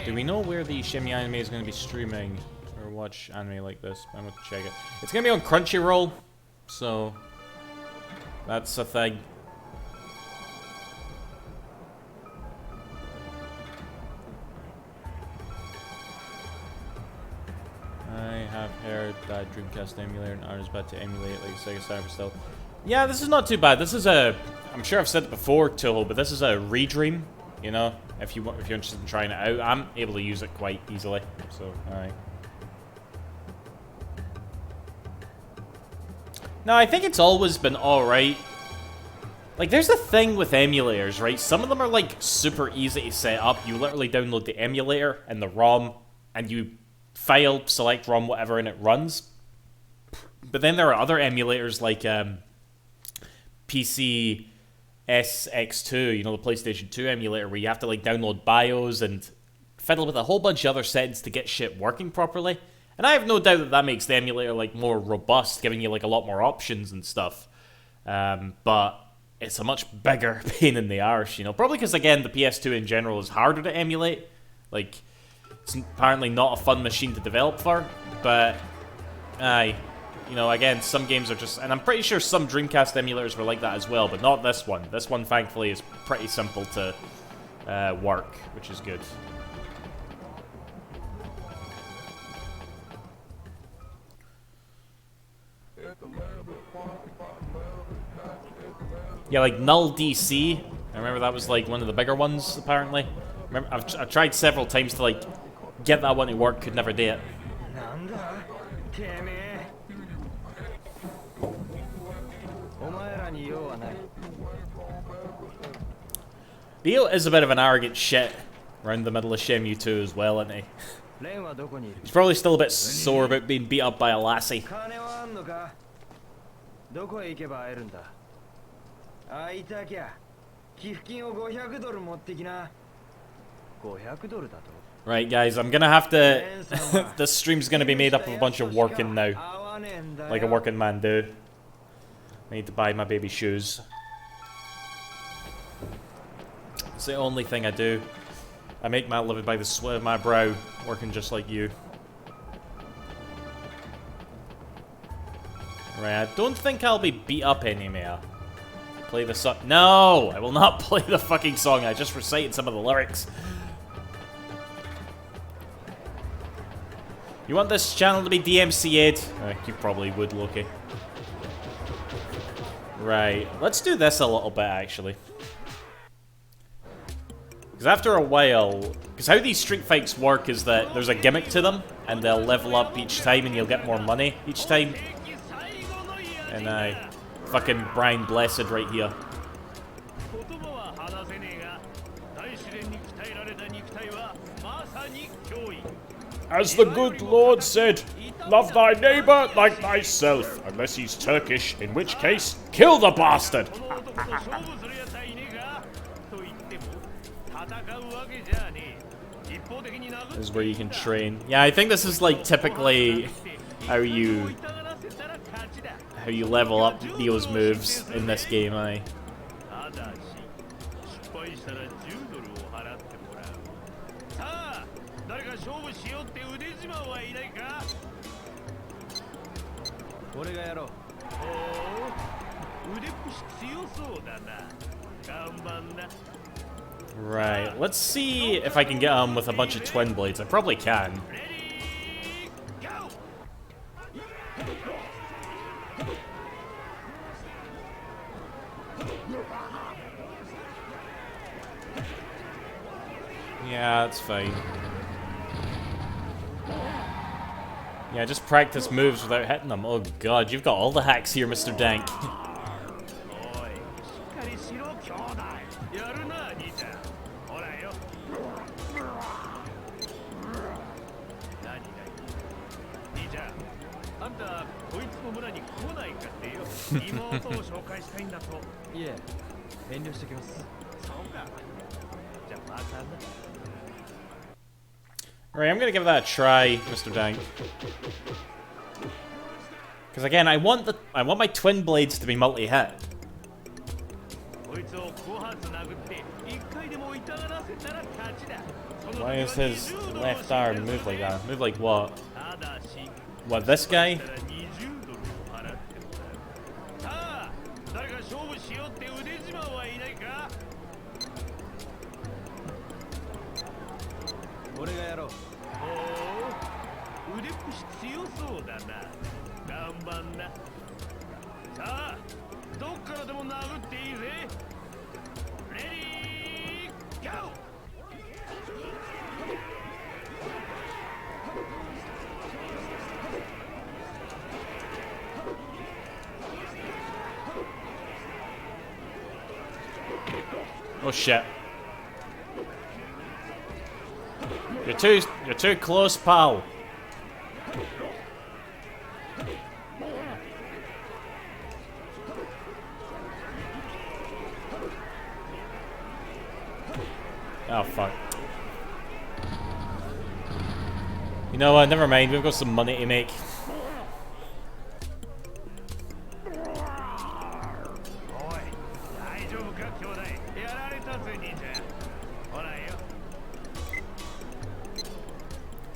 Do we know where the Shenmue anime is going to be streaming? Or watch anime like this? I'm going to check it. It's going to be on Crunchyroll. So, that's a thing. I have heard that Dreamcast emulator and is about to emulate like Sega Cyber still. Yeah, this is not too bad. This is a... I'm sure I've said it before, Toho, but this is a redream. You know, if you're interested in trying it out, I'm able to use it quite easily. So, alright. No, I think it's always been alright. Like, there's a thing with emulators, right? Some of them are, like, super easy to set up. You literally download the emulator and the ROM, and you file, select ROM, whatever, and it runs. But then there are other emulators, like, PC SX2, you know, the PlayStation 2 emulator, where you have to, like, download BIOS and fiddle with a whole bunch of other settings to get shit working properly. And I have no doubt that that makes the emulator, like, more robust, giving you, like, a lot more options and stuff. But it's a much bigger pain in the arse, you know. Probably because, again, the PS2 in general is harder to emulate. Like, it's apparently not a fun machine to develop for. But, you know, again, some games are just... And I'm pretty sure some Dreamcast emulators were like that as well, but not this one. This one, thankfully, is pretty simple to work, which is good. Yeah, like Null DC. I remember that was like one of the bigger ones, apparently. I've tried several times to like get that one to work, could never do it. Dio is a bit of an arrogant shit around the middle of Shenmue 2 as well, isn't he? He's probably still a bit sore about being beat up by a lassie. Right, guys, I'm gonna have to... This stream's gonna be made up of a bunch of working now. Like a working man do. I need to buy my baby shoes. It's the only thing I do. I make my living by the sweat of my brow, working just like you. Right, I don't think I'll be beat up anymore. Play the song. No! I will not play the fucking song. I just recited some of the lyrics. You want this channel to be DMCA'd? You probably would, Loki. Right, let's do this a little bit, actually. Because after a while... Because how these street fights work is that there's a gimmick to them, and they'll level up each time, and you'll get more money each time. And fucking Brian Blessed right here. As the good Lord said, love thy neighbor like thyself, unless he's Turkish, in which case, kill the bastard! This is where you can train. Yeah, I think this is like typically how you level up Dio's moves in this game, Right, let's see if I can get him with a bunch of twin blades. I probably can. Yeah, that's fine. Yeah, just practice moves without hitting them. Oh god, you've got all the hacks here, Mr. Dank. おい、しっかりしろ兄弟。やるな兄ちゃん。ほらよ。何兄ちゃん、あんたこいつの村に来ないかってよ。妹を紹介したいんだと。いえ、遠慮してきます。そうか。じゃあまたな。 Alright, I'm gonna give that a try, Mr. Dank. Because again, I want my twin blades to be multi-hit. Why is his left arm move like that? Move like what? What, this guy? Oh shit. You're too close, pal. Oh fuck. You know what, never mind, we've got some money to make.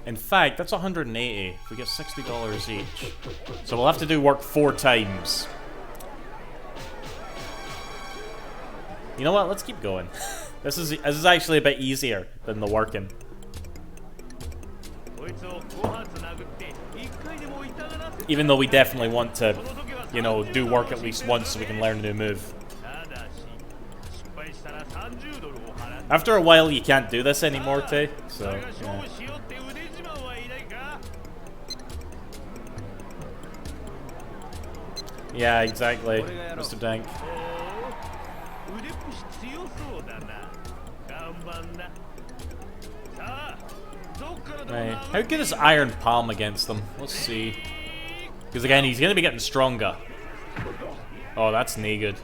In fact, that's 180 if we get $60 each. So we'll have to do work 4 times. You know what? Let's keep going. This is actually a bit easier than the working. Even though we definitely want to, you know, do work at least once so we can learn a new move. After a while, you can't do this anymore, too. So, yeah. Yeah, exactly, Mr. Dank. Right. How good is Iron Palm against them? Let's see. Because again, he's going to be getting stronger. Oh, that's nae good.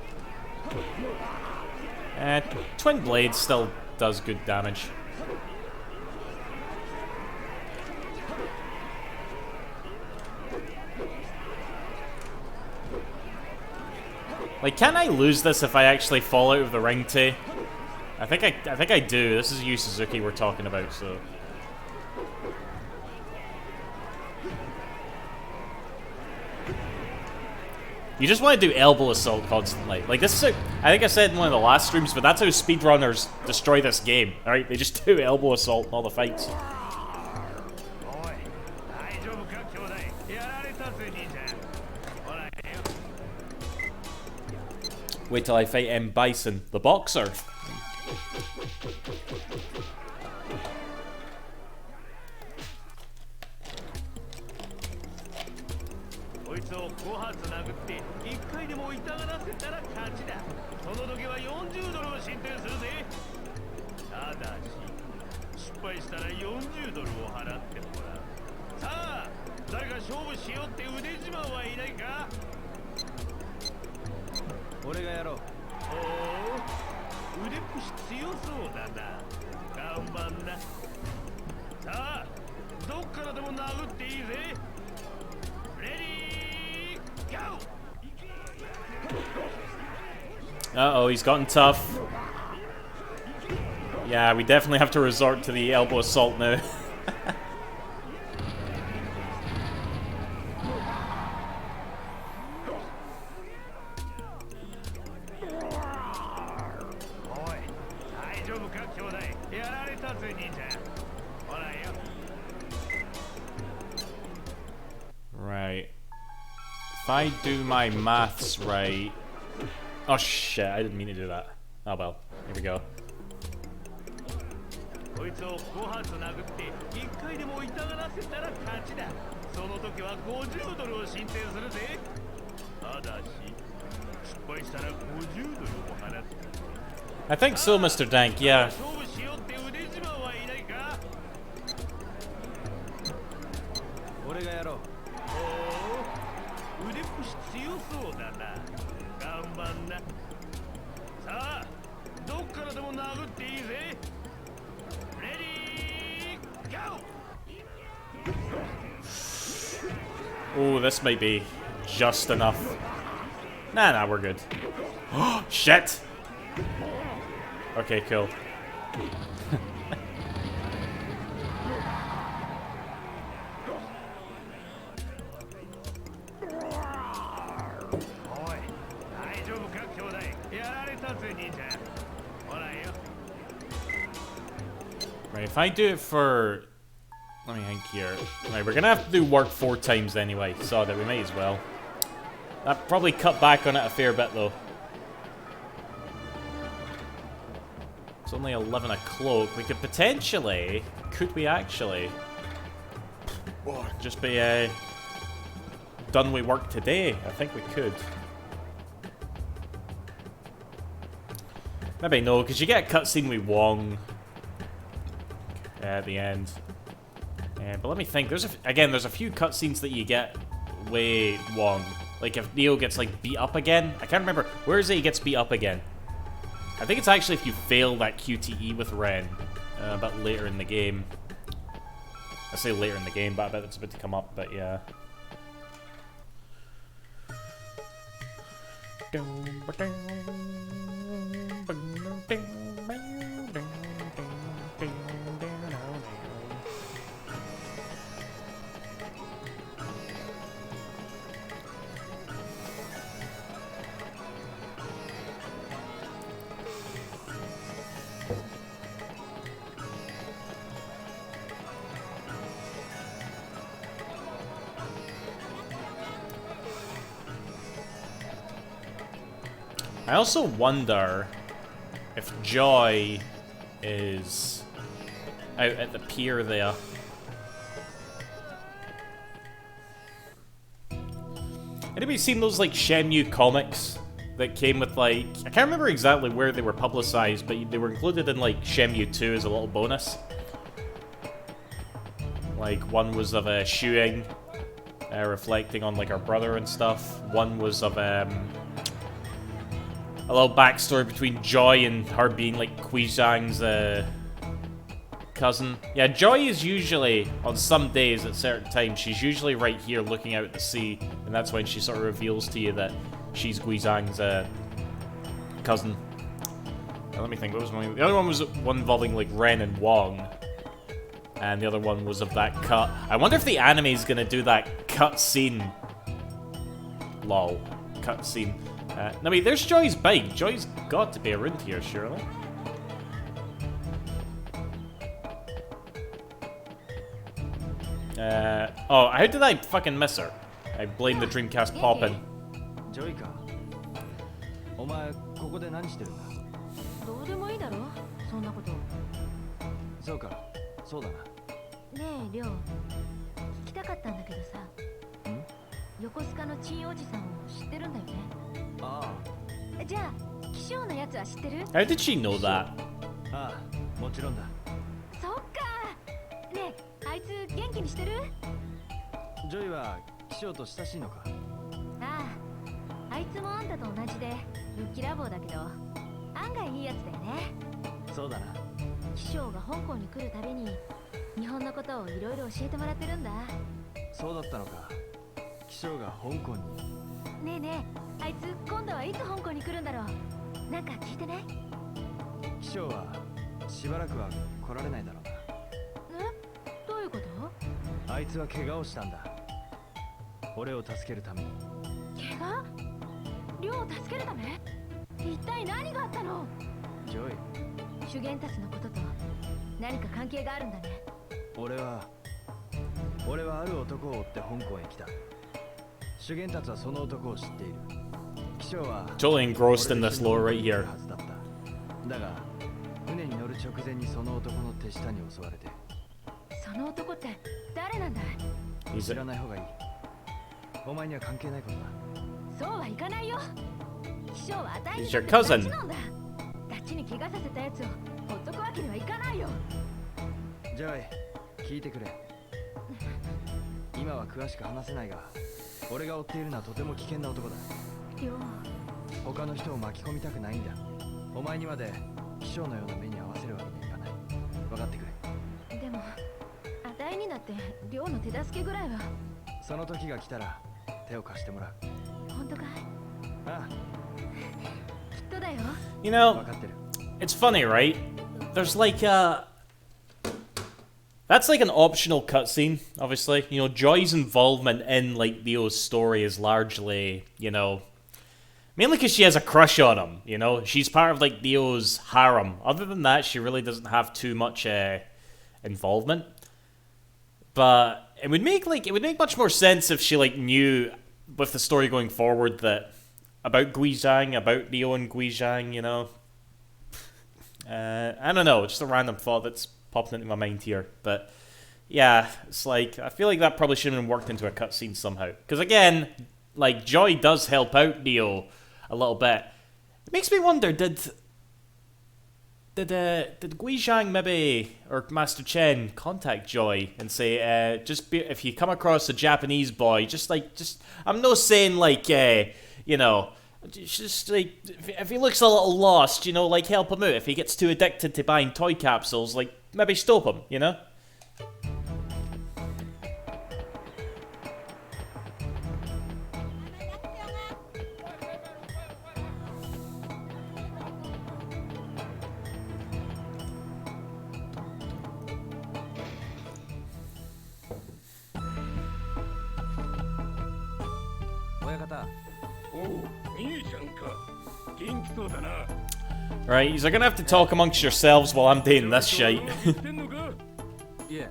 Twin Blade still does good damage. Like, can I lose this if I actually fall out of the ring too? I think I do. This is Yu Suzuki we're talking about, so. You just want to do elbow assault constantly. Like, this is I think I said in one of the last streams, but that's how speedrunners destroy this game. Alright, they just do elbow assault in all the fights. Wait till I fight M. Bison, the boxer. Uh-oh, he's gotten tough. Yeah, we definitely have to resort to the elbow assault now. Right. If I do my maths right... Oh shit, I didn't mean to do that. Oh well, here we go. その時は50ドルを進展するぜ。ただし失敗したら50ドルを払って。 I think so, Mr. Dank, yeah. 勝負しようって腕自慢はいないか。俺がやろう。おお、腕っぷし強そうだな。頑張んな。さあ、どっからでも殴っていいぜ。レディーゴー。 Oh, this might be just enough. Nah, we're good. Shit! Okay, cool. おい、大丈夫か兄弟。やられたぜ兄ちゃん。ほらよ。 Right, if I do it for... Let me think here. Right, we're gonna have to do work 4 times anyway, so that we might as well. That probably cut back on it a fair bit though. It's only 11 o'clock. We could potentially... Could we actually... Just be done with work today? I think we could. Maybe no, because you get a cutscene with Wong at the end. But let me think. There's a few cutscenes that you get with Wong. Like if Neo gets like beat up again. I can't remember. Where is it he gets beat up again? I think it's actually if you fail that QTE with Ren. A bit later in the game. I say later in the game, but I bet it's about to come up. But yeah. I also wonder if Joy is out at the pier there. Anybody seen those like Shenmue comics that came with like, I can't remember exactly where they were publicized, but they were included in like Shenmue 2 as a little bonus. Like one was of a Shuing, reflecting on like her brother and stuff. One was of a little backstory between Joy and her being like Kuizhang's cousin. Yeah, Joy is usually, on some days at certain times, she's usually right here looking out at the sea, and that's when she sort of reveals to you that she's Guizhang's cousin. Now, let me think, what was one? The other one was one involving like Ren and Wong, and the other one was of that cut. I wonder if the anime is gonna do that cut scene. Lol, cut scene. I mean, there's Joy's bike. Joy's got to be around here, surely. Oh, how did I fucking miss her? I blame the Dreamcast popping. Joy か。お前ここで何してるんだ。どうでもいいだろ、そんなこと。そうか、そうだな。ねえ、りょう。聞きたかったんだけどさ。横須賀のチンおじさんを知ってるんだよね。ああ。じゃあ、気象のやつは知ってる？ How did she know that? ああ、もちろんだ。そっか。ねえ、あいつ元気にしてる？ジョイは気象と親しいのか？ああ、あいつもあんたと同じでぶっきらぼうだけど、案外いいやつだよね。そうだな。気象が香港に来るたびに日本のことをいろいろ教えてもらってるんだ。そうだったのか。気象が香港に。ねえねえ、あいつ今度はいつ香港に来るんだろう。なんか聞いてない？気象はしばらくは来られないだろうな。え？どういうこと？あいつは怪我をしたんだ。俺を助けるために。怪我？リョウを助けるため？一体何があったの？ジョイ。修験たちのことと何か関係があるんだね。俺はある男を追って香港へ来た。修験たちはその男を知っている。気象は Totally engrossed in this lore right here. はずだった。だが船に乗る直前にその男の手下に襲われて。その男って誰なんだい？ He's 知らない方がいい。お前には関係ないことだ。そうはいかないよ。秘書は与え He's に your ダ cousin. チなんだ。ダチに怪我させたやつをほっとくわけにはいかないよ。ジョイ、聞いてくれ。今は詳しく話せないが、俺が追っているのはとても危険な男だ。りょう、他の人を巻き込みたくないんだ。お前にまで秘書のような目に合わせるわけにはいかない。分かってくれ。でも与えになってりょうの手助けぐらいは。その時が来たら手を貸してもらう。本当かい？ああ、きっとだよ。You know, 分かってる。 it's funny, right? There's like that's like an optional cutscene, obviously. You know, Joy's involvement in, like, Leo's story is largely, you know, mainly because she has a crush on him, you know? She's part of, like, Leo's harem. Other than that, she really doesn't have too much involvement. But it would make much more sense if she, like, knew, with the story going forward, that about Guizhang, about Leo and Guizhang, you know? I don't know, just a random thought that's popping into my mind here, but yeah, it's like, I feel like that probably should have been worked into a cutscene somehow. Because again, like, Joy does help out Neo a little bit. It makes me wonder, did Guizhang maybe, or Master Chen, contact Joy and say, if you come across a Japanese boy, I'm not saying, like, you know, just, like, if he looks a little lost, you know, like, help him out. If he gets too addicted to buying toy capsules, like, maybe stop him, you know? Right, you're gonna have to talk amongst yourselves while I'm doing this shite. Yeah.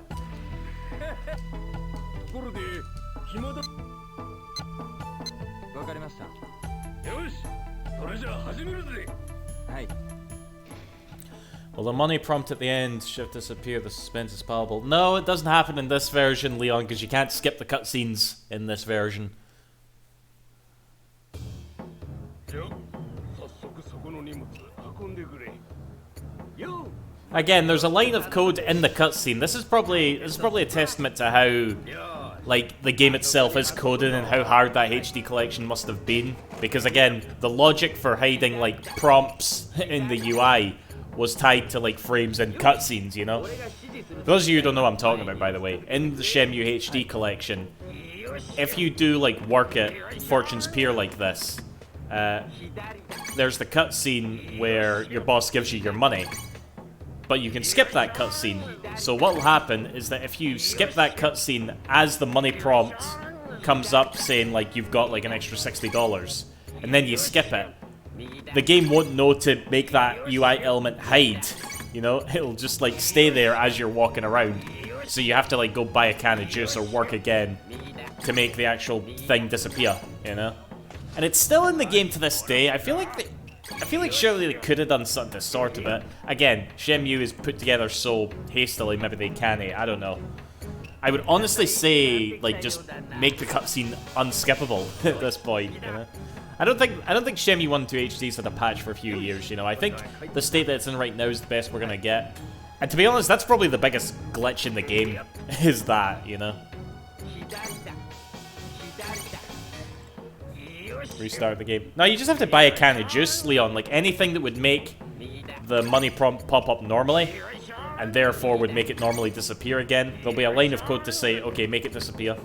わかりました。よし、それじゃあ始めるぜ。はい。 Well, the money prompt at the end should disappear. The suspense is palpable. No, it doesn't happen in this version, Leon, because you can't skip the cutscenes in this version. Again, there's a line of code in the cutscene. This is probably a testament to how, like, the game itself is coded and how hard that HD collection must have been. Because again, the logic for hiding, like, prompts in the UI was tied to, like, frames and cutscenes, you know? For those of you who don't know what I'm talking about, by the way, in the Shenmue HD collection, if you do, like, work at Fortune's Pier like this, there's the cutscene where your boss gives you your money. But you can skip that cutscene. So what will happen is that if you skip that cutscene as the money prompt comes up saying, like, you've got, like, an extra $60, and then you skip it, the game won't know to make that UI element hide, you know? It'll just, like, stay there as you're walking around. So you have to, like, go buy a can of juice or work again to make the actual thing disappear, you know? And it's still in the game to this day. I feel like surely they could have done something to sort of it. Again, Shenmue is put together so hastily, maybe they can't, I don't know. I would honestly say, like, just make the cutscene unskippable at this point, you know? I don't think Shenmue 1 and 2 HD's had a patch for a few years, you know? I think the state that it's in right now is the best we're gonna get. And to be honest, that's probably the biggest glitch in the game, is that, you know? Restart the game. No, you just have to buy a can of juice, Leon. Like, anything that would make the money prompt pop up normally, and therefore would make it normally disappear again. There'll be a line of code to say, okay, make it disappear.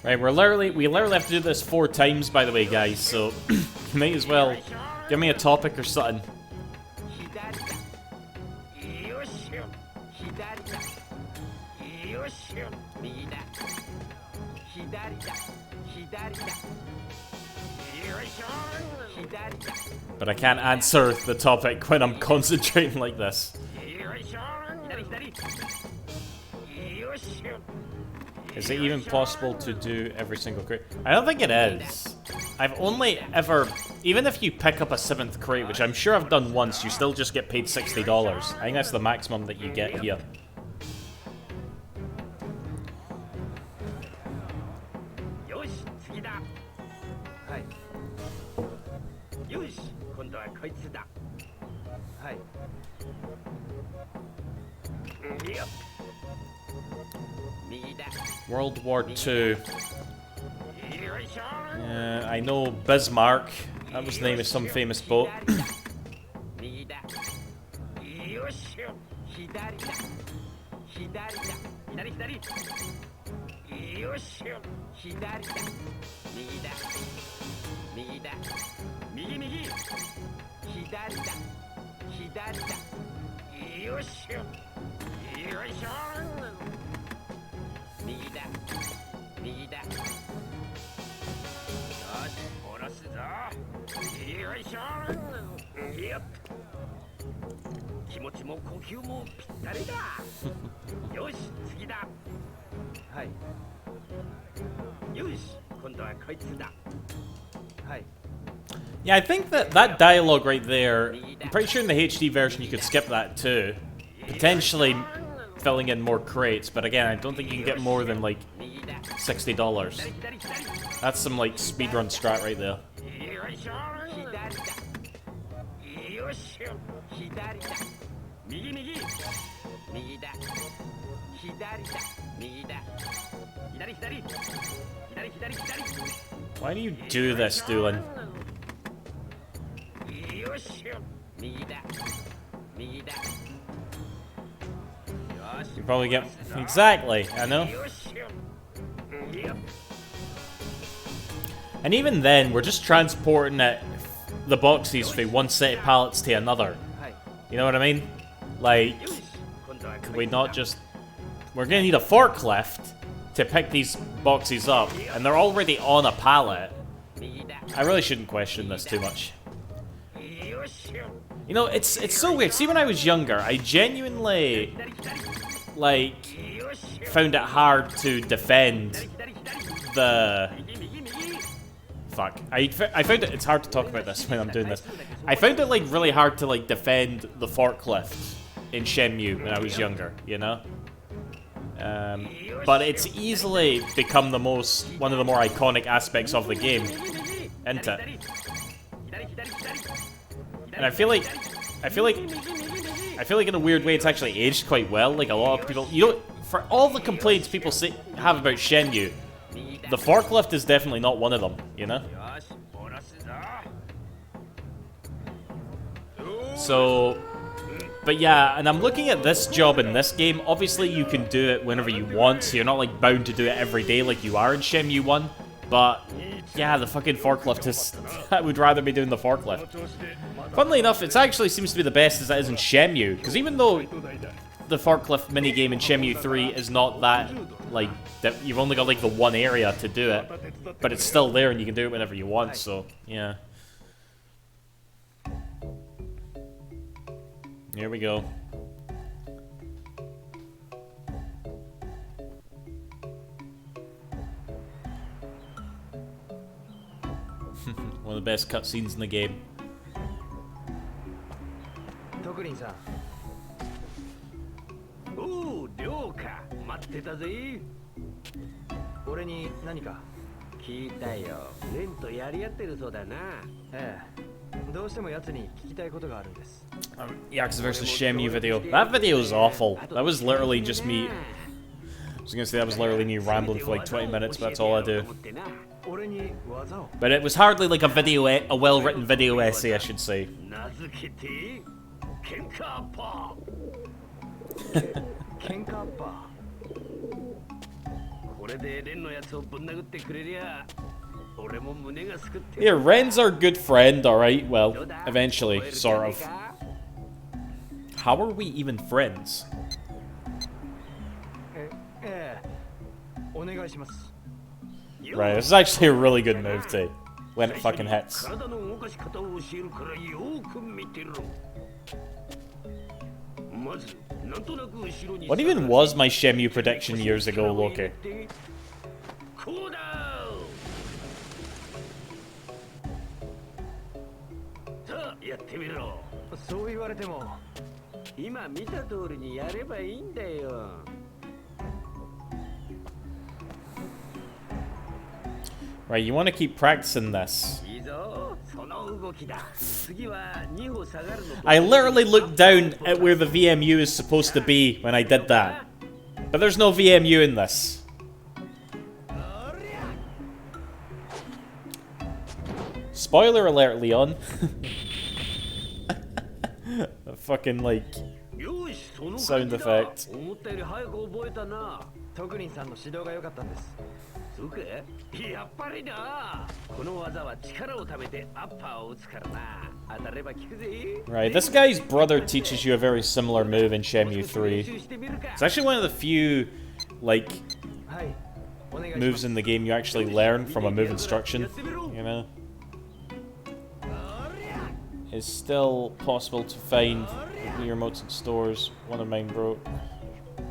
Right, we literally have to do this 4 times, by the way, guys. So you might as well give me a topic or something. But I can't answer the topic when I'm concentrating like this. Is it even possible to do every single crate? I don't think it is. I've only ever... Even if you pick up a 7th crate, which I'm sure I've done once, you still just get paid $60. I think that's the maximum that you get here. World War II. I know Bismarck. That was the name of some famous boat. Yeah, I think that dialogue right there, I'm pretty sure in the HD version you could skip that too. Potentially filling in more crates, but again, I don't think you can get more than like $60. That's some like speedrun strat right there. Why do you do this, Doolin? You probably get... Exactly, I know. And even then, we're just transporting the boxes from one set of pallets to another. You know what I mean? Like, could we not just... We're gonna need a forklift to pick these boxes up, and they're already on a pallet. I really shouldn't question this too much. You know, it's so weird. See, when I was younger, I genuinely, like, found it hard to defend the... Fuck. I found it... It's hard to talk about this when I'm doing this. I found it, like, really hard to, like, defend the forklift in Shenmue when I was younger, you know? But it's easily become one of the more iconic aspects of the game, isn't it? And I feel like in a weird way it's actually aged quite well. Like a lot of people, for all the complaints people have about Shenmue, the forklift is definitely not one of them, you know? So, but yeah, and I'm looking at this job in this game. Obviously you can do it whenever you want, so you're not like bound to do it every day like you are in Shenmue 1. But yeah, the fucking forklift is... I would rather be doing the forklift. Funnily enough, it actually seems to be the best as it is in Shenmue, because even though the forklift minigame in Shenmue 3 is not that, like, that you've only got like the one area to do it, but it's still there and you can do it whenever you want, so yeah. Here we go. One of the best cutscenes in the game. Ooh, Ryoka, 待ってたぜ。俺に何か聞いたよ。レンとやり合ってるそうだな。ええ。どうしても奴に聞きたいことがあるんです。Yakuza vs. Shenmue video. That video is awful. That was literally just me. I was gonna say that was literally me rambling for like 20 minutes, but that's all I do. But it was hardly like a video, a well-written video essay, I should say. Yeah, Ren's our good friend, alright? Well, eventually, sort of. How are we even friends? Right, this is actually a really good move too, when it fucking hits. What even was my Shenmue prediction years ago, Loki? Right, you want to keep practicing this. I literally looked down at where the VMU is supposed to be when I did that. But there's no VMU in this. Spoiler alert, Leon. A fucking, like, sound effect. Right, this guy's brother teaches you a very similar move in Shenmue 3. It's actually one of the few, like, moves in the game you actually learn from a move instruction, you know? It's still possible to find near modes and stores. One of mine broke.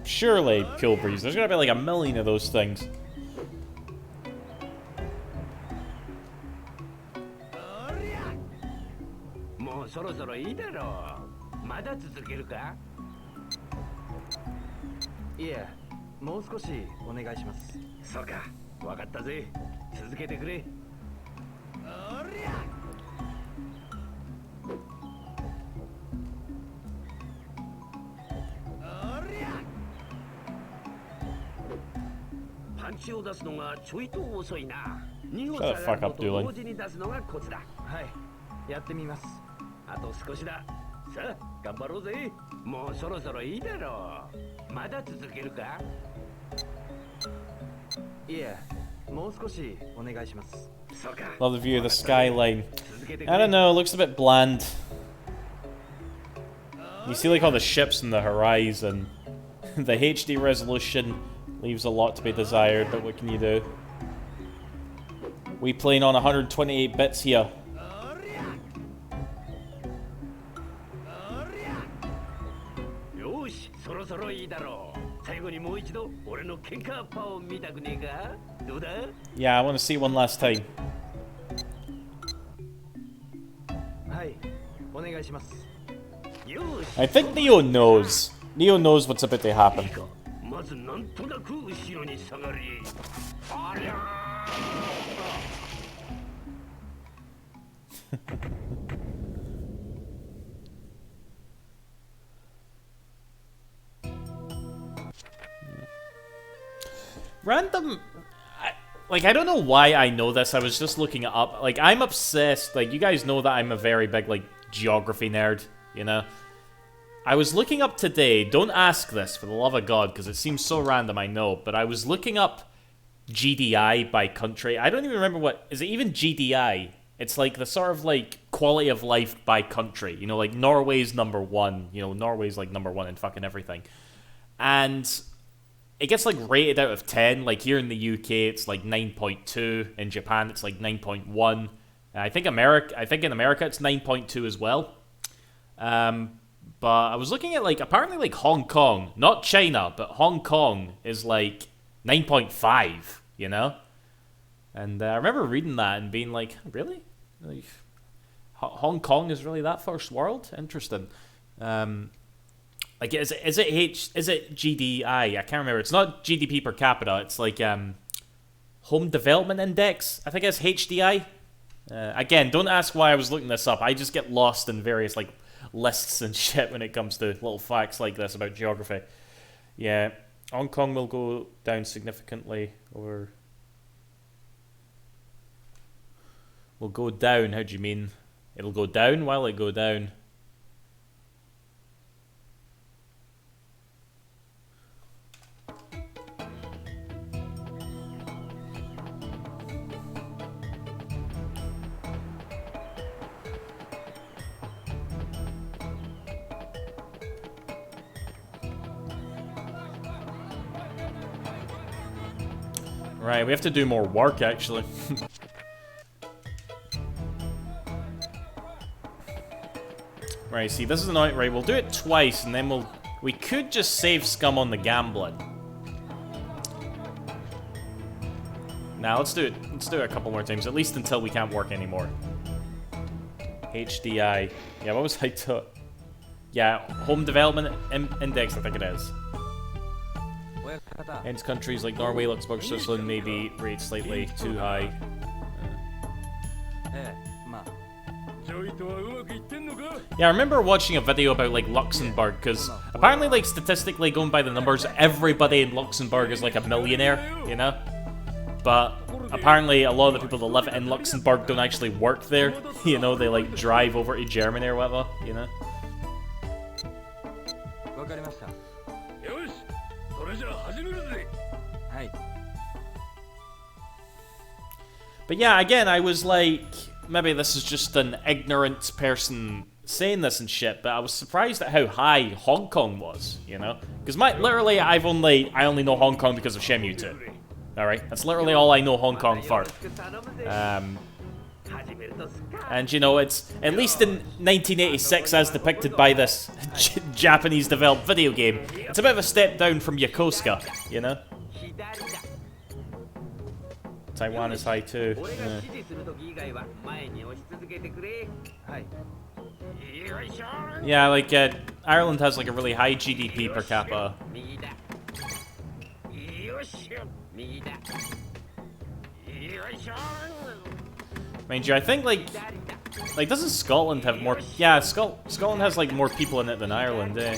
Surely, Cool Breeze. There's gonna be like a million of those things. Shut the fuck up, Dueling. Love the view of the skyline. I don't know, it looks a bit bland. You see like all the ships in the horizon. The HD resolution leaves a lot to be desired, but what can you do? We playing on 128 bits here. Yeah, I want to see one last time. I think Neo knows. Neo knows what's about to happen. Random... I don't know why I know this. I was just looking it up. Like, I'm obsessed. Like, you guys know that I'm a very big, like, geography nerd, you know? I was looking up today, don't ask this for the love of God, because it seems so random, I know, but I was looking up GDI by country. I don't even remember what, is it even GDI? It's like the sort of like quality of life by country, you know, like Norway's #1, you know, Norway's like #1 in fucking everything. And it gets like rated out of 10, like here in the UK it's like 9.2, in Japan it's like 9.1. I think in America it's 9.2 as well. But I was looking at, like, apparently, like, Hong Kong, not China, but Hong Kong is, like, 9.5, you know? And I remember reading that and being like, really? Like, Hong Kong is really that first world? Interesting. Like, is it GDI? I can't remember. It's not GDP per capita. It's, like, Home Development Index. I think it's HDI. Again, don't ask why I was looking this up. I just get lost in various, like, lists and shit when it comes to little facts like this about geography. Yeah, Hong Kong will go down significantly over... Will go down, how do you mean? It'll go down while it go down. Right, we have to do more work, actually. Right, see, this is annoying. Right, we'll do it twice, and then we could just save scum on the gambling. Now, let's do it. Let's do it a couple more times, at least until we can't work anymore. HDI. Yeah, what was I to? Yeah, Home Development Index, I think it is. Hence, countries like Norway, Luxembourg, Switzerland may be rated slightly too high. Yeah, I remember watching a video about, like, Luxembourg, because apparently, like, statistically, going by the numbers, everybody in Luxembourg is, like, a millionaire, you know? But apparently, a lot of the people that live in Luxembourg don't actually work there. You know, they, like, drive over to Germany or whatever, you know? But yeah, again, I was like, maybe this is just an ignorant person saying this and shit, but I was surprised at how high Hong Kong was, you know? Because literally, I only know Hong Kong because of Shenmue 2. Alright? That's literally all I know Hong Kong for. And, you know, it's, at least in 1986, as depicted by this Japanese-developed video game, it's a bit of a step down from Yokosuka, you know? Taiwan is high too. Yeah, like, Ireland has, like, a really high GDP per capita. Mind you, I think, like, doesn't Scotland have more... Yeah, Scotland has, like, more people in it than Ireland, eh?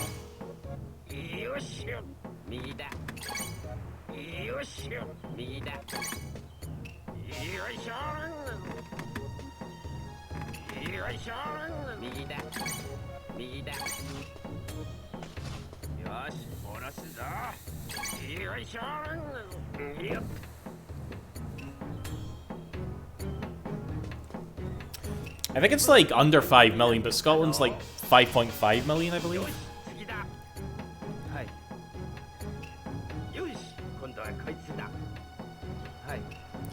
I think it's like under 5 million, but Scotland's like 5.5 million, I believe.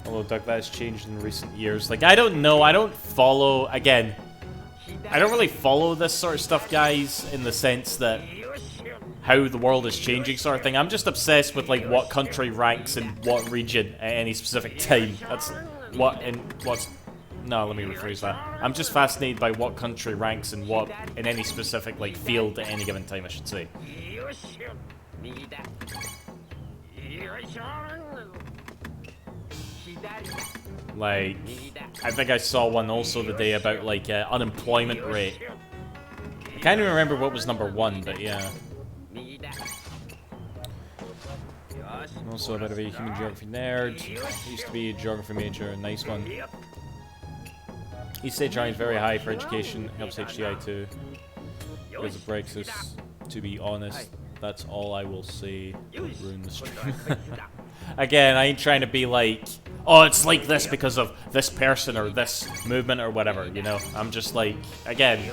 Although, Doug, that has changed in recent years. Like, I don't know, I don't follow, again, I don't really follow this sort of stuff, guys, in the sense that how the world is changing sort of thing. I'm just obsessed with, like, what country ranks in what region at any specific time. That's what's... No, let me rephrase that. I'm just fascinated by what country ranks in what, in any specific, like, field at any given time, I should say. Like, I think I saw one also today about, like, unemployment rate. I can't even remember what was number one, but yeah. Also a bit of a human geography nerd. Used to be a geography major, a nice one. East Stage rank is very high for education, helps HDI too. Because of Brexit, to be honest, that's all I will say. Ruin the stream. Again, I ain't trying to be like, oh, it's like this because of this person or this movement or whatever, you know? I'm just like, again,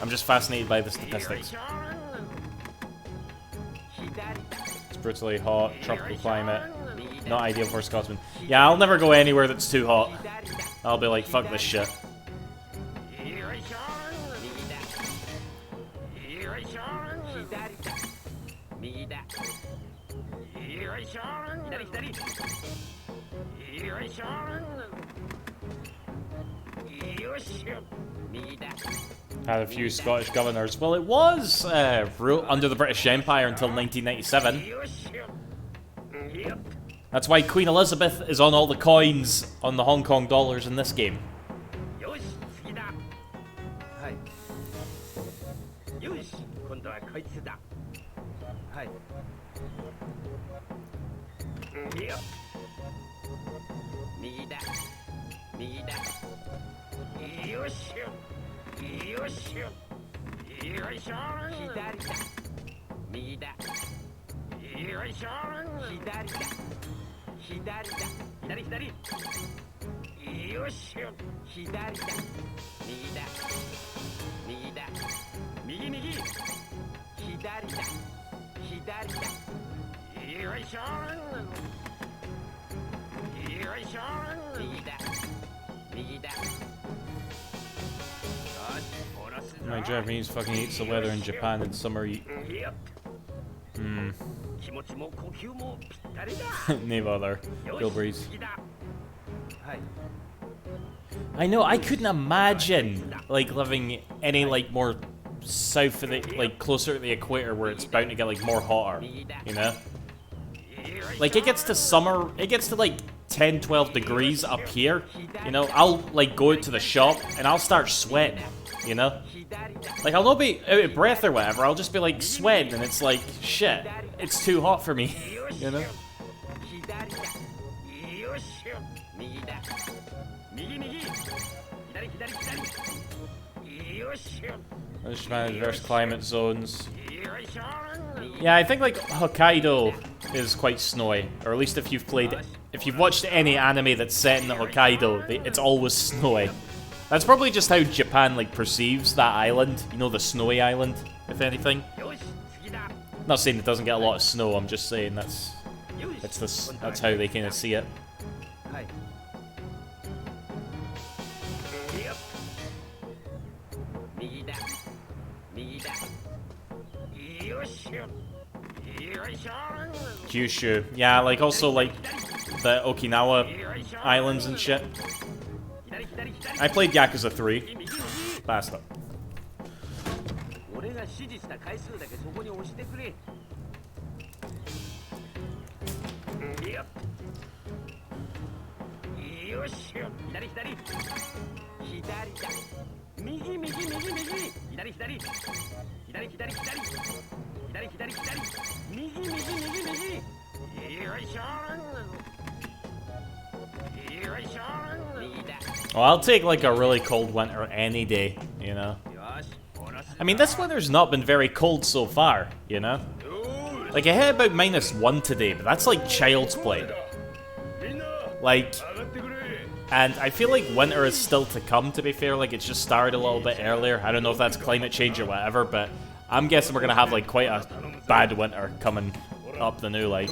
I'm just fascinated by the statistics. It's brutally hot, tropical climate, not ideal for a Scotsman. Yeah, I'll never go anywhere that's too hot. I'll be like, fuck this shit. Had a few Scottish governors. Well, it was under the British Empire until 1997. That's why Queen Elizabeth is on all the coins on the Hong Kong dollars in this game. My Japanese fucking hates the weather in Japan in summer. Name other Gilbreeze. I know, I couldn't imagine like living any like more south of the, like closer to the equator where it's bound to get like more hotter, you know? Like it gets to summer, it gets to like 10, 12 degrees up here, you know? I'll like go out to the shop and I'll start sweating, you know? Like I'll not be out of breath or whatever, I'll just be like sweating and it's like, shit, it's too hot for me, you know? Japan diverse climate zones. Yeah, I think like Hokkaido is quite snowy, or at least if you've watched any anime that's set in Hokkaido, it's always snowy. That's probably just how Japan like perceives that island, you know, the snowy island, if anything. I'm not saying it doesn't get a lot of snow, I'm just saying that's how they kind of see it. Kyushu. Yeah, like also like the Okinawa islands and shit. I played Yakuza 3. Passed up. Well, I'll take like a really cold winter any day, you know? I mean, this winter's not been very cold so far, you know? Like, I hit about -1 today, but that's like child's play. Like, and I feel like winter is still to come, to be fair. Like, it's just started a little bit earlier. I don't know if that's climate change or whatever, but I'm guessing we're gonna have like quite a bad winter coming up the new, like.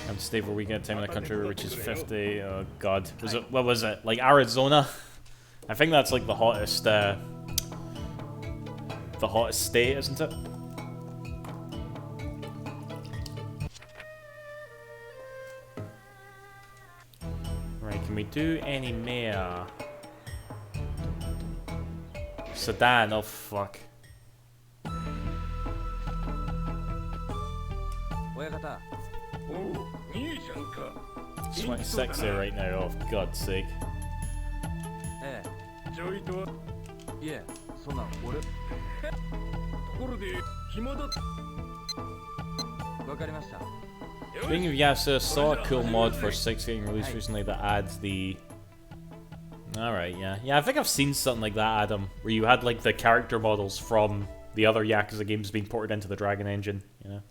Unstable weekend time in the country which is 50. Oh god, what was it? Like Arizona? I think that's like the hottest state, isn't it? Right, can we do any more? Sedan, oh fuck. 26 there right now, oh for God's sake. Speaking of Yasuo, saw a cool mod for 6 getting released recently that adds the... Alright, yeah. Yeah, I think I've seen something like that, Adam, where you had like the character models from the other Yakuza games being ported into the Dragon Engine, you know?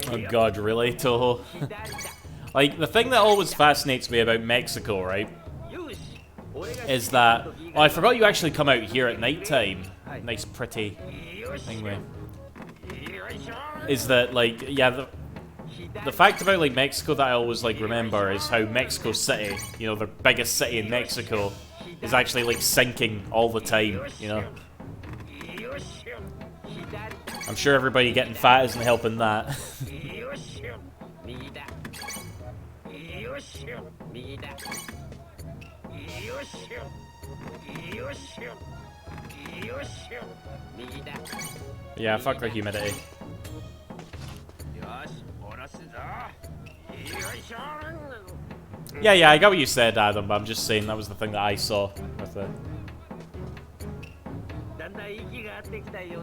Oh god, really, Toho? Like, the thing that always fascinates me about Mexico, right, is that... Oh, I forgot you actually come out here at night time. Nice, pretty thing, is that, like, yeah, the fact about, like, Mexico that I always, like, remember is how Mexico City, you know, the biggest city in Mexico, is actually, like, sinking all the time, you know? I'm sure everybody getting fat isn't helping that. Yeah, fuck the humidity. Yeah, I got what you said, Adam, but I'm just saying that was the thing that I saw with it.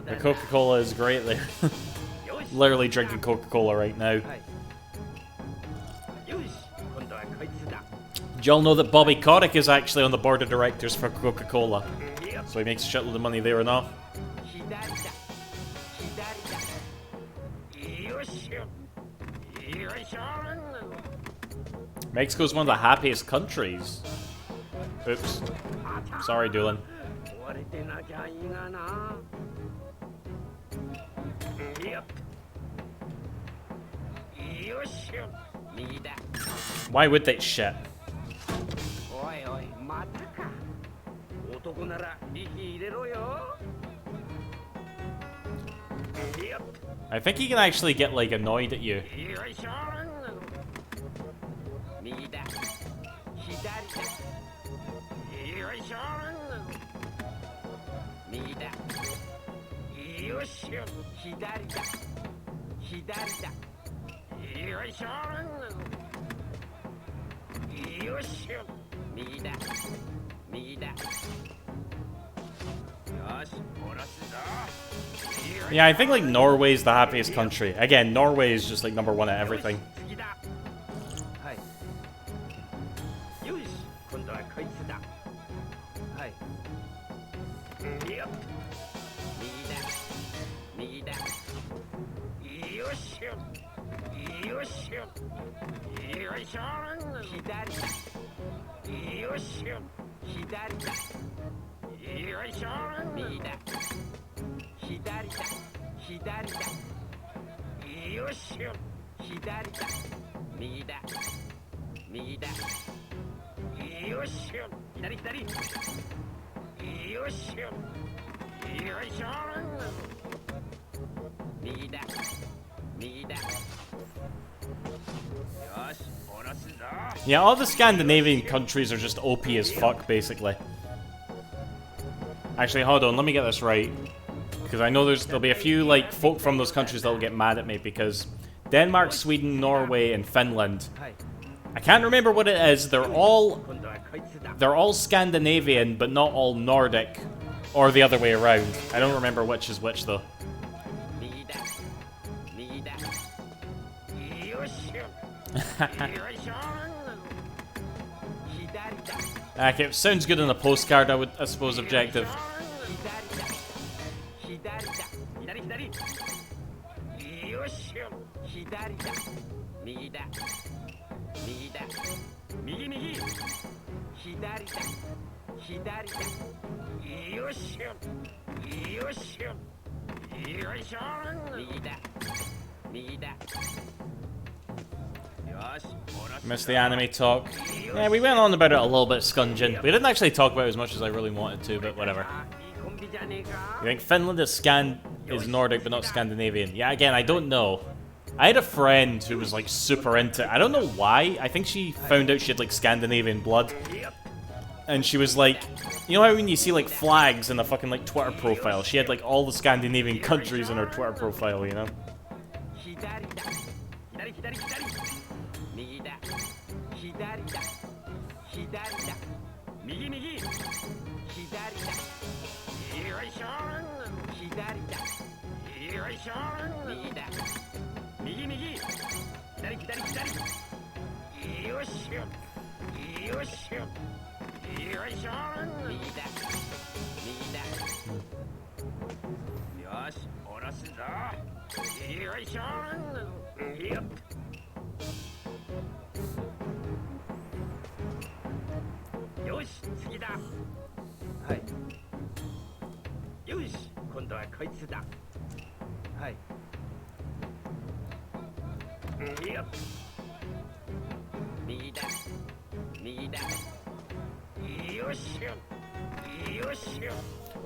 The Coca-Cola is great there. Literally drinking Coca-Cola right now. Do y'all know that Bobby Kotick is actually on the board of directors for Coca-Cola? So he makes a shitload of money there and all. Mexico's one of the happiest countries. Oops. Sorry, Doolin. Why would they shit? I think he can actually get like annoyed at you. Yeah, I think like Norway's the happiest country. Again, Norway is just like #1 at everything. Yeah, all the Scandinavian countries are just OP as fuck, basically. Actually, hold on, let me get this right. Because I know there'll be a few, like, folk from those countries that'll get mad at me, because Denmark, Sweden, Norway, and Finland, I can't remember what it is, they're all Scandinavian, but not all Nordic, or the other way around. I don't remember which is which, though. Okay, sounds good on a postcard, I suppose, objective. Missed the anime talk. Yeah, we went on about it a little bit, Scungin. We didn't actually talk about it as much as I really wanted to, but whatever. You think Finland is Nordic but not Scandinavian? Yeah, again, I don't know. I had a friend who was like super into it. I don't know why. I think she found out she had like Scandinavian blood. And she was like, you know how when you see like flags in a fucking like Twitter profile? She had like all the Scandinavian countries in her Twitter profile, you know?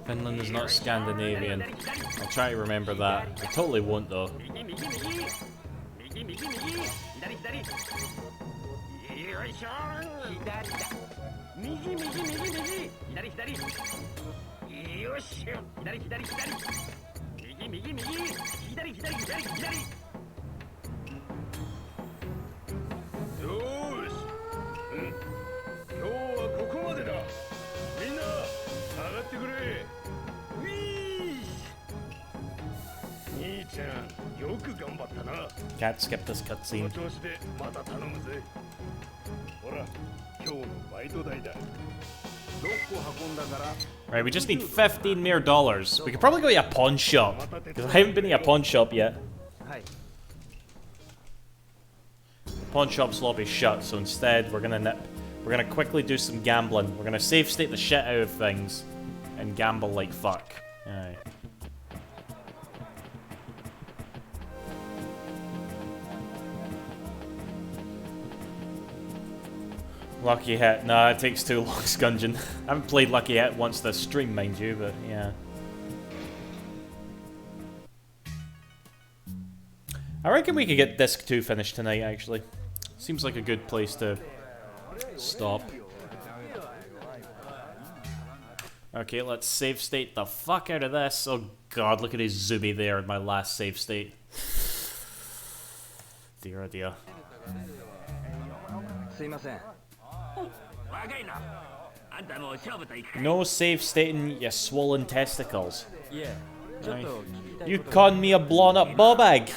Finland is not Scandinavian. I'll try to remember that. I totally won't, though. Can't skip this cutscene. Right, we just need 15 more dollars. We could probably go to a pawn shop, because I haven't been to a pawn shop yet. pawn shop's lobby's shut, so instead we're gonna quickly do some gambling. We're gonna save state the shit out of things and gamble like fuck. Aye. Lucky Hit. Nah, it takes too long, Scungin. I haven't played Lucky Hit once this stream, mind you, but yeah. I reckon we could get Disc 2 finished tonight, actually. Seems like a good place to stop. Okay, let's save state the fuck out of this. Oh god, look at his Zubi there in my last save state. Dear oh dear. No save stating, you swollen testicles. Yeah. Right. You conned me a blown up ball bag.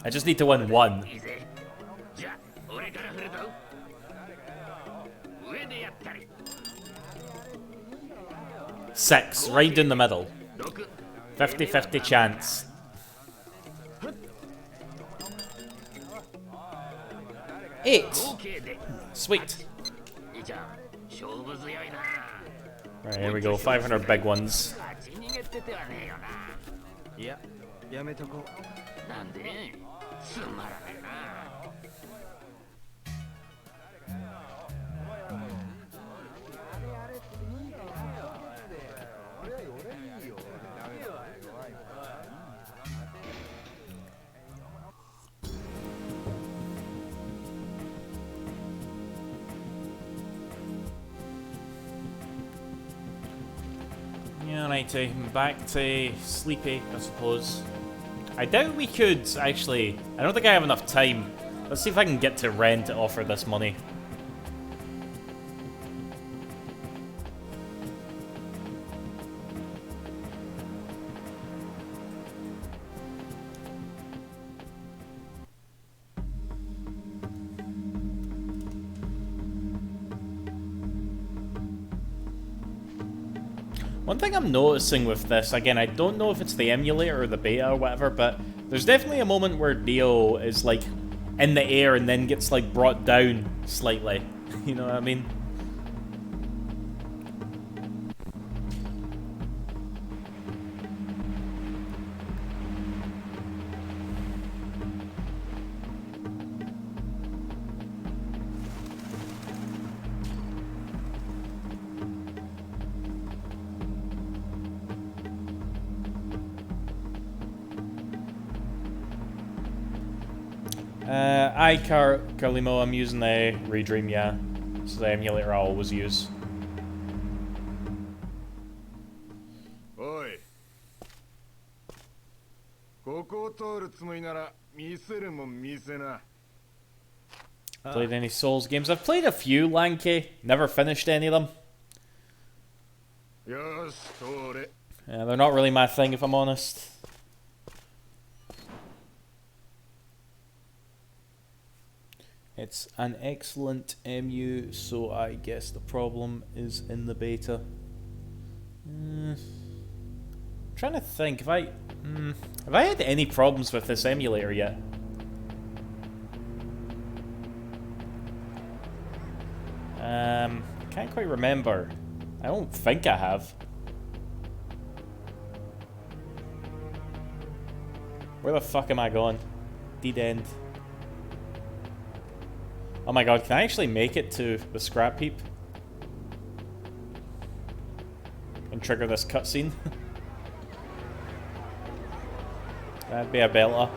I just need to win one. 6, right in the middle. 50-50 chance. 8. Sweet. Right, here we go. 500 big ones. Yeah. Alrighty, back to sleepy, I suppose. I doubt we could, actually. I don't think I have enough time. Let's see if I can get to Ren to offer this money. One thing I'm noticing with this, again, I don't know if it's the emulator or the beta or whatever, but there's definitely a moment where Dio is, like, in the air and then gets, like, brought down slightly. You know what I mean? Carlimo, I'm using the Redream, yeah. This is the emulator I always use. Oi. Played any Souls games? I've played a few, Lanky. Never finished any of them. Yeah, they're not really my thing, if I'm honest. It's an excellent MU, so I guess the problem is in the beta. Trying to think, have I had any problems with this emulator yet? Can't quite remember. I don't think I have. Where the fuck am I going? Dead end. Oh my god, can I actually make it to the scrap heap? And trigger this cutscene? That'd be a belter.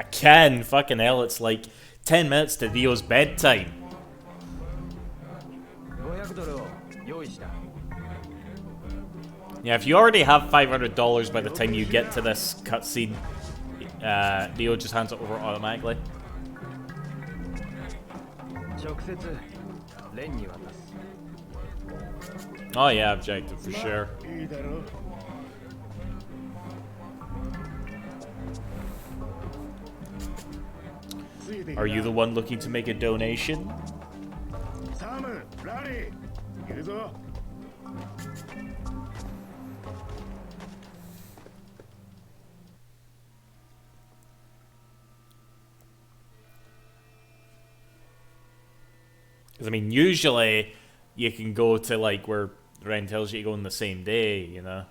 I can. Fucking hell, it's like 10 minutes to Rio's bedtime. 500ドルを用意した。 Yeah, if you already have $500 by the time you get to this cutscene, Rio just hands it over automatically. 直接レンに渡す。 Oh yeah, objective for sure. いいだろう。 Are you the one looking to make a donation? サム、ラリー、行くぞ。 Because I mean, usually you can go to like where Ren tells you to go on the same day, you know.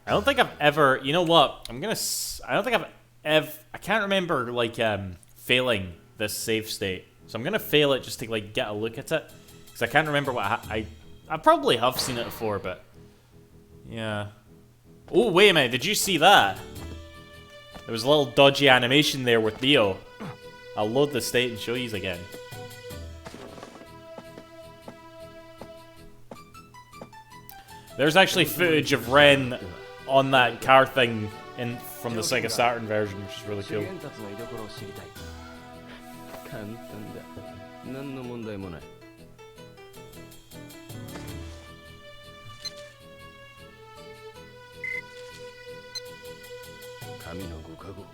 I don't think I've ever. You know what? I don't think I've ever. I can't remember like failing this save state, so I'm gonna fail it just to like get a look at it, because I can't remember what I probably have seen it before, but yeah. Oh wait a minute! Did you see that? There was a little dodgy animation there with Rio. I'll load the state and show you again. There's actually footage of Ren on that car thing from the Sega Saturn version, which is really cool. 簡単だ。何の問題もない。神のご加護。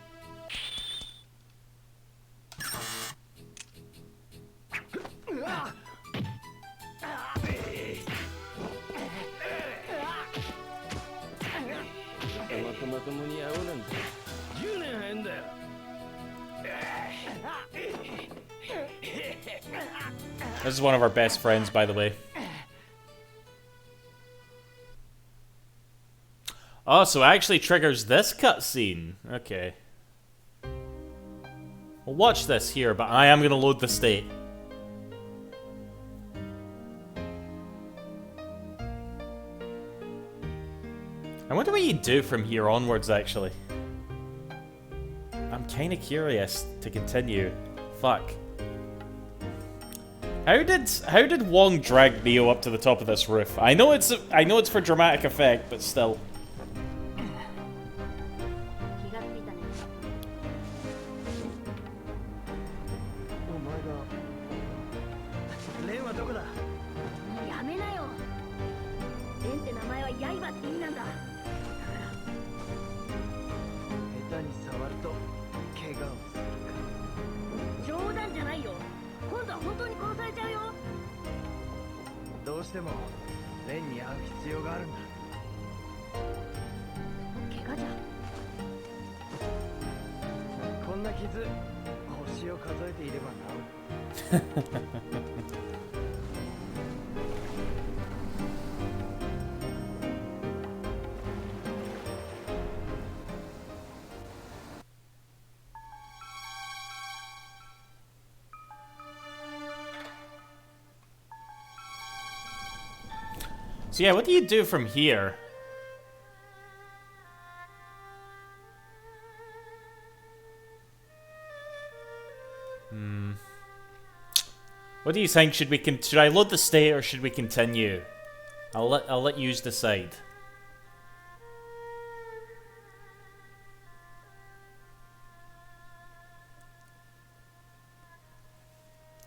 まともに会おうなんて10年早いんだよ。 This is one of our best friends, by the way. Oh, so it actually triggers this cutscene. Okay. We'll watch this here, but I am going to load the state. I wonder what you do from here onwards, actually. I'm kind of curious to continue. Fuck. How did Wong drag Neo up to the top of this roof? I know it's for dramatic effect, but still. どうしてもレンに会う必要があるんだ。怪我じゃ。こんな傷、星を数えていれば治る。So yeah, what do you do from here? What do you think? Should I load the state or should we continue? I'll let you decide.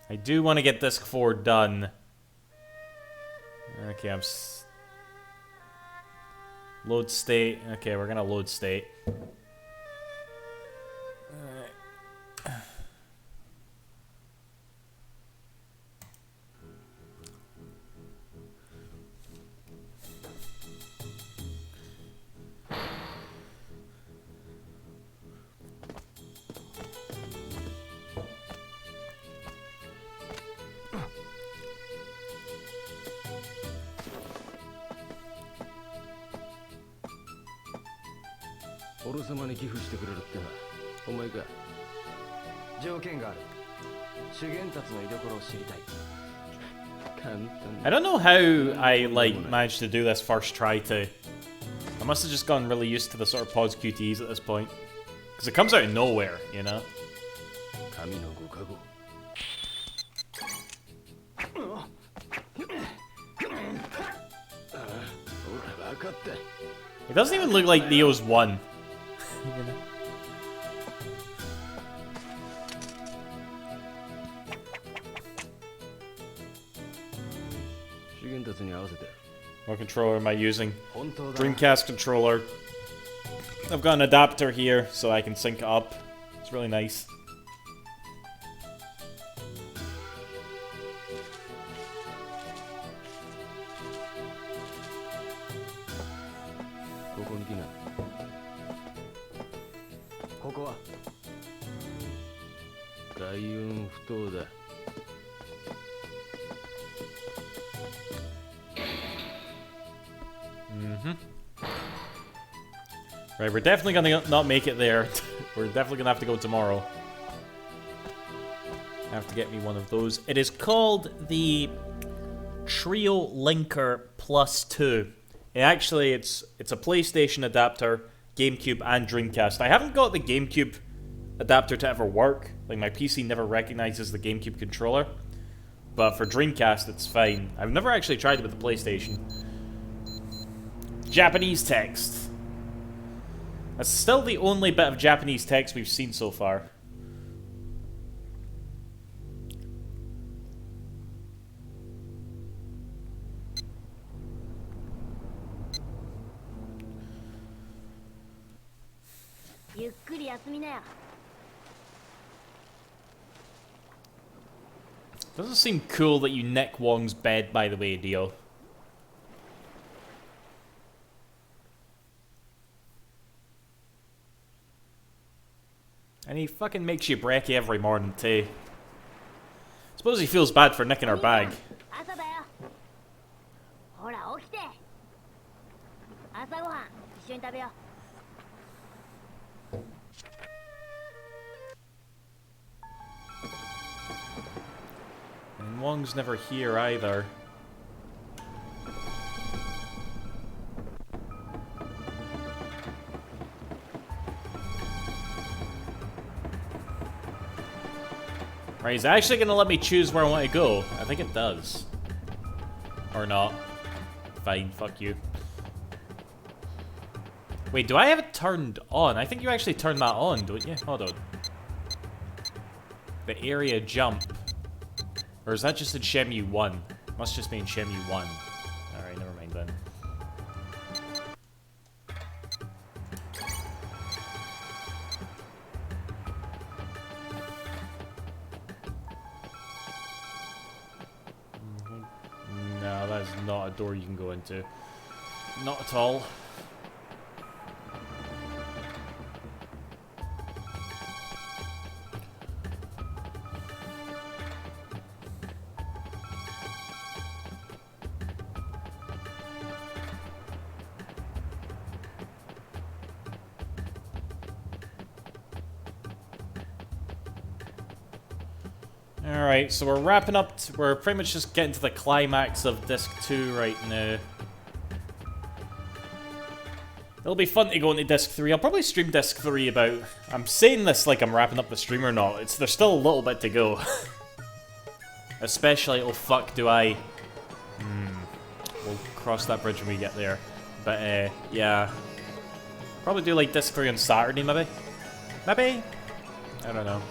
I do want to get Disc 4 done. Okay, load state. Okay, we're gonna load state. I don't know how I managed to do this first try too. I must have just gotten really used to the sort of pause QTEs at this point. Because it comes out of nowhere, you know? It doesn't even look like Neo's won. What controller am I using? Dreamcast controller. I've got an adapter here so I can sync it up. It's really nice. Right, we're definitely gonna not make it there. We're definitely gonna have to go tomorrow. I have to get me one of those. It is called the Trio Linker Plus 2. It's a PlayStation adapter, GameCube, and Dreamcast. I haven't got the GameCube adapter to ever work. Like, my PC never recognizes the GameCube controller. But for Dreamcast, it's fine. I've never actually tried it with the PlayStation. Japanese text. That's still the only bit of Japanese text we've seen so far. Doesn't seem cool that you nick Wong's bed, by the way, Dio. And he fucking makes you brekkie every morning, too. Suppose he feels bad for nicking our bag. And Wong's never here either. Right, he's actually gonna let me choose where I want to go. I think it does. Or not. Fine, fuck you. Wait, do I have it turned on? I think you actually turned that on, don't you? Hold on. The area jump. Or is that just in Shenmue 1? Must just be in Shenmue 1. Alright, never mind then. No, that is not a door you can go into. Not at all. Alright, so we're wrapping up, we're pretty much just getting to the climax of Disc 2 right now. It'll be fun to go into Disc 3. I'll probably stream Disc 3 about... I'm saying this like I'm wrapping up the stream or not. There's still a little bit to go. Especially, oh fuck, do I... We'll cross that bridge when we get there. But, yeah. Probably do like Disc 3 on Saturday, maybe? Maybe? I don't know.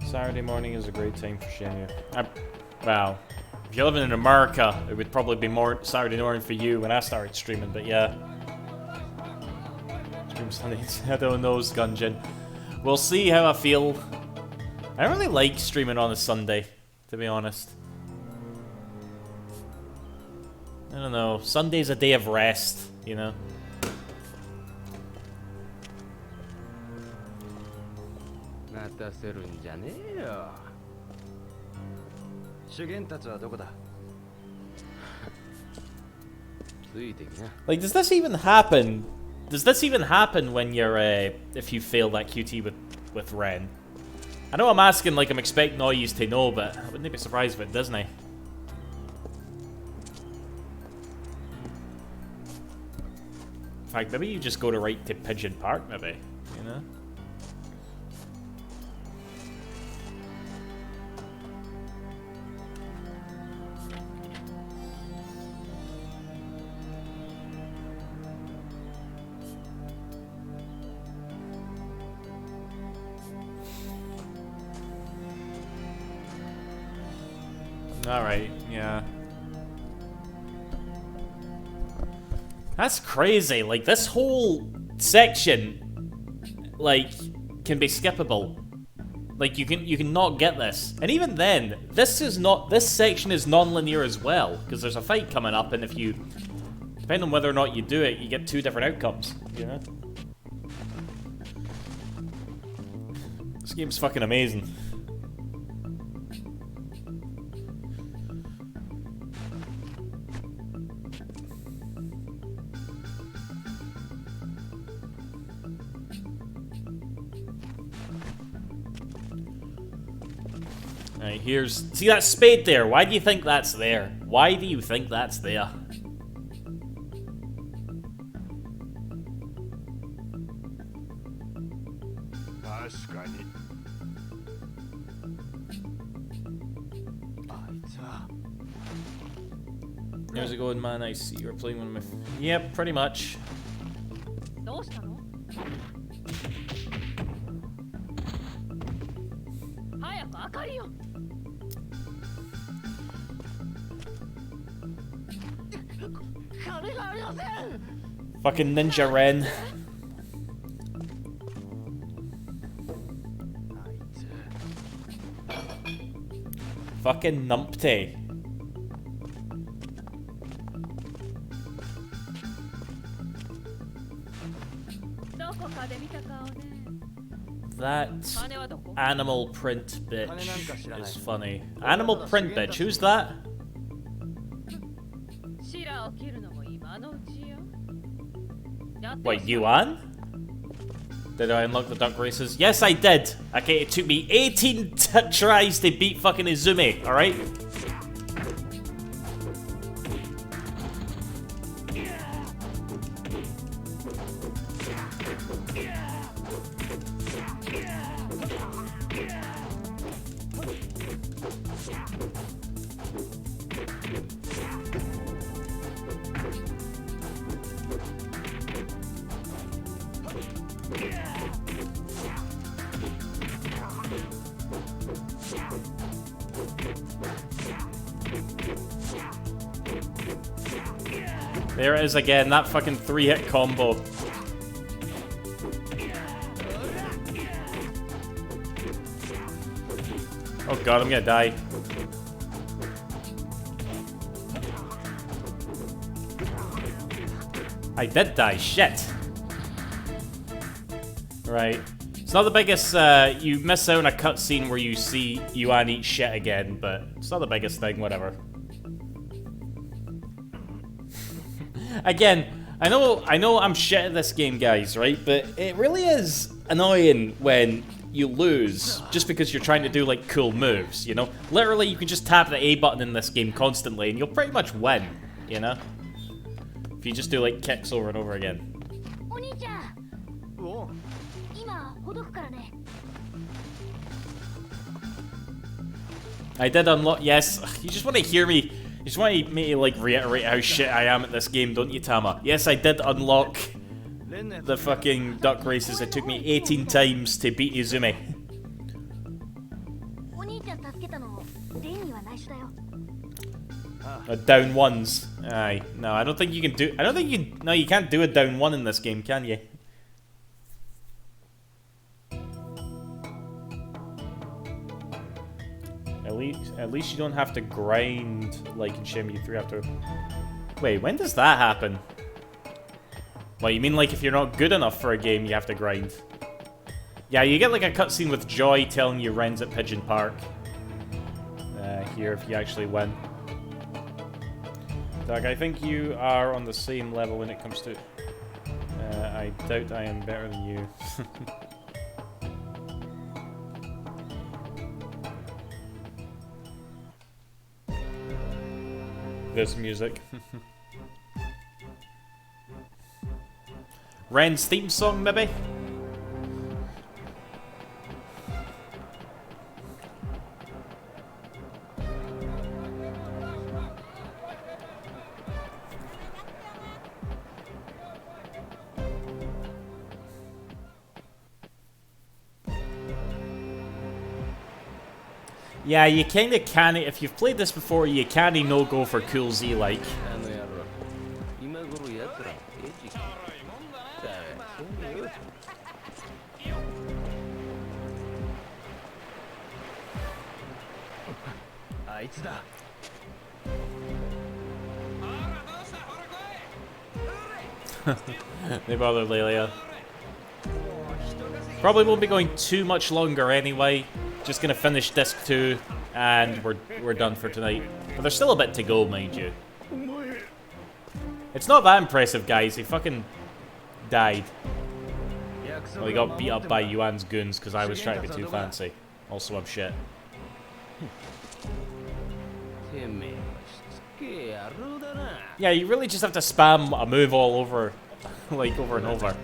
Saturday morning is a great time for Shenmue. Wow. If you're living in America, it would probably be more Saturday morning for you when I started streaming, but yeah. Stream Sundays. I don't know, Gungeon. We'll see how I feel. I don't really like streaming on a Sunday, to be honest. I don't know. Sunday's a day of rest, you know? 待たせるんじゃねえよ。主元たちはどこだ。ついてきな。Like, does this even happen? Does this even happen when you're if you fail that QT with Ren? I know I'm asking like I'm expecting all yous to know, but I wouldn't be surprised if it doesn't. In fact, maybe you just go to right to Pigeon Park, maybe, you know? Alright, yeah. That's crazy. Like, this whole section, like, can be skippable. Like, you can not get this. And even then, this section is non-linear as well, because there's a fight coming up, and if you, depending on whether or not you do it, you get 2 different outcomes, you know? This game's fucking amazing. Alright, see that spade there? Why do you think that's there? Why do you think that's there? How's it going, man? I see you're playing one of my... Yep, pretty much. Fucking Ninja Ren. Fucking numpty. That animal print bitch is funny. Animal print bitch, who's that? Wait, Yuan? Did I unlock the duck races? Yes, I did! Okay, it took me 18 tries to beat fucking Izumi, alright? There it is again, that fucking 3-hit combo. Oh god, I'm gonna die. I did die, shit. Right. It's not the biggest, you miss out on a cutscene where you see Yuan eat shit again, but it's not the biggest thing, whatever. Again, I know I'm shit at this game, guys, right? But it really is annoying when you lose just because you're trying to do, like, cool moves, you know? Literally, you can just tap the A button in this game constantly and you'll pretty much win, you know? If you just do, like, kicks over and over again. I did unlock... Yes, you just want to hear me... You just want me to, like, reiterate how shit I am at this game, don't you, Tama? Yes, I did unlock the fucking duck races. It took me 18 times to beat Izumi. Down ones. Aye. No, I don't think you can do... I don't think you... No, you can't do a down one in this game, can you? At least you don't have to grind like in Shenmue 3 after... Wait, when does that happen? Well, you mean like if you're not good enough for a game, you have to grind? Yeah, you get like a cutscene with Joy telling you Ren's at Pigeon Park. Here, if you actually win. Doug, I think you are on the same level when it comes to... I doubt I am better than you. This music. Ren's theme song, maybe? Yeah, you kinda can't, if you've played this before, you can't no go for Cool Z like. They bother Lelia. Probably won't be going too much longer anyway. Just gonna finish disc 2 and we're done for tonight. But there's still a bit to go, mind you. It's not that impressive, guys. He fucking died. Well, he got beat up by Yuan's goons because I was trying to be too fancy. Also, I'm shit. Yeah, you really just have to spam a move all over, like over and over.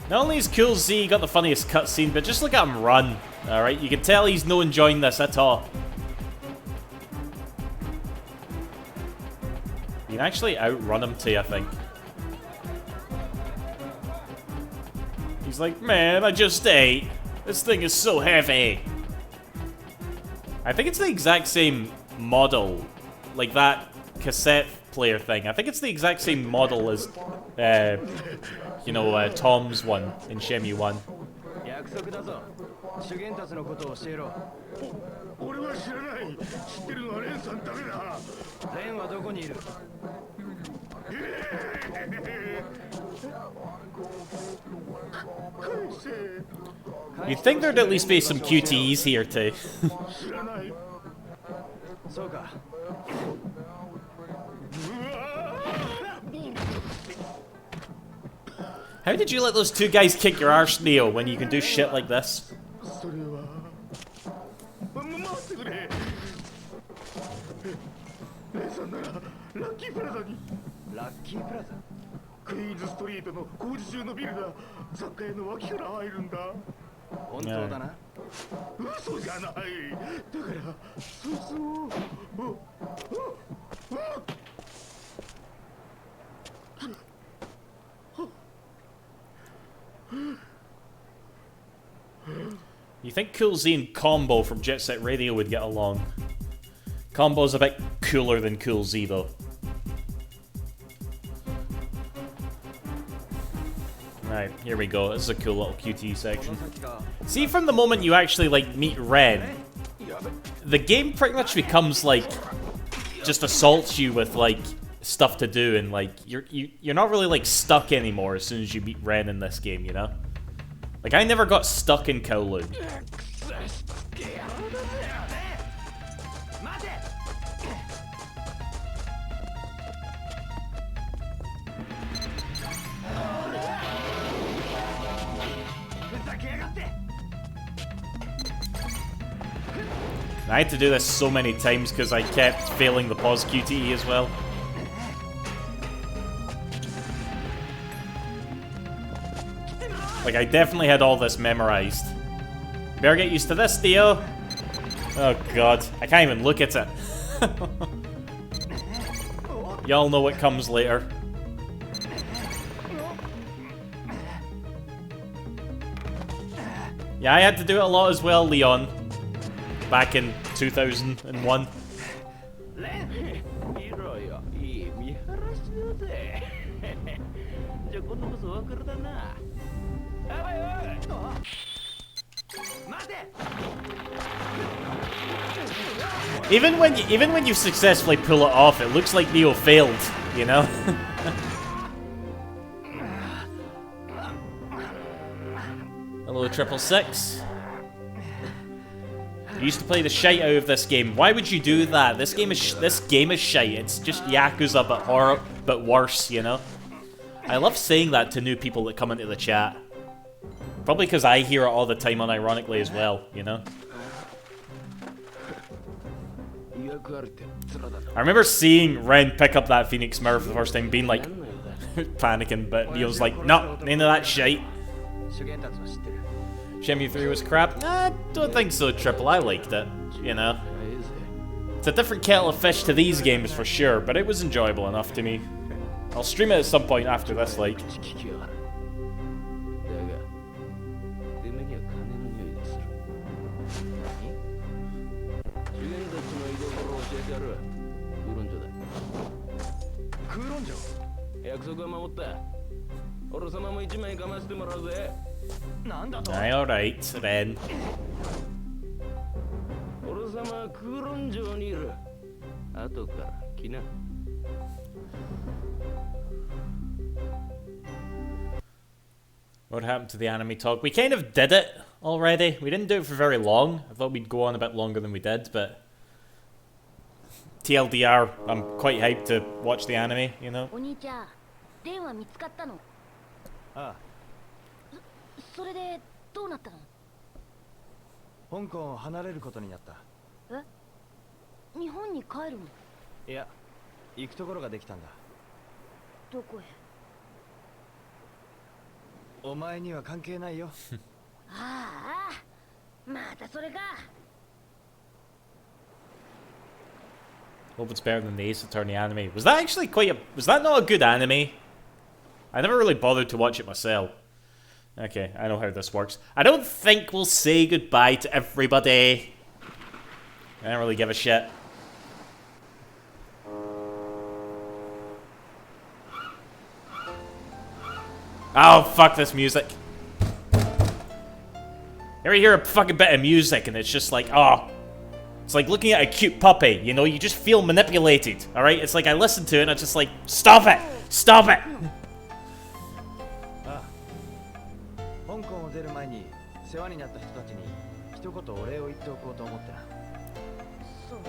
Not only is Cool Z got the funniest cutscene, but just look at him run. Alright, you can tell he's no enjoying this at all. You can actually outrun him too, I think. He's like, man, I just ate. This thing is so heavy. I think it's the exact same model. Like that cassette player thing. I think it's the exact same model as, you know, Tom's one in Shenmue 1. You'd think there'd at least be some QTEs here too. How did you let those two guys kick your arse, Neo, when you can do shit like this? Yeah. You think Cool Z and Combo from Jet Set Radio would get along? Combo's a bit cooler than Cool Z though. Alright, here we go. This is a cool little QT section. See, from the moment you actually, like, meet Ren, the game pretty much becomes, like, just assaults you with, like, stuff to do, and, like, you're not really, like, stuck anymore as soon as you meet Ren in this game, you know? Like, I never got stuck in Kowloon. I had to do this so many times because I kept failing the pause QTE as well. Like, I definitely had all this memorized. Better get used to this, Theo. Oh god, I can't even look at it. Y'all know what comes later. Yeah, I had to do it a lot as well, Leon. Back in 2001. Even when you successfully pull it off, it looks like Neo failed, you know? Hello, 666. I used to play the shite out of this game. Why would you do that? This game is shite. It's just Yakuza but worse, you know? I love saying that to new people that come into the chat. Probably because I hear it all the time unironically as well, you know? I remember seeing Ren pick up that Phoenix Mirror for the first time, being like, panicking, but Neil's like, no, none of that shite. Shenmue 3 was crap? I don't think so, Triple. I liked it, you know? It's a different kettle of fish to these games for sure, but it was enjoyable enough to me. I'll stream it at some point after this, like. Alright, then. What happened to the anime talk? We kind of did it already. We didn't do it for very long. I thought we'd go on a bit longer than we did, but TLDR, I'm quite hyped to watch the anime, you know? それでどうなったの？香港を離れることになった。え？日本に帰るの？いや、行くところができたんだ。どこへ？お前には関係ないよ。ああ、またそれか。Hope it's better than the Ace Attorney anime. Was that actually was that not a good anime? I never really bothered to watch it myself. Okay, I know how this works. I don't think we'll say goodbye to everybody. I don't really give a shit. Oh, fuck this music. You ever hear a fucking bit of music and it's just like, oh. It's like looking at a cute puppy, you know? You just feel manipulated, alright? It's like I listen to it and I'm just like, stop it! Stop it! 香港を出る前に世話になった人たちに一言お礼を言っておこうと思ってな。そう。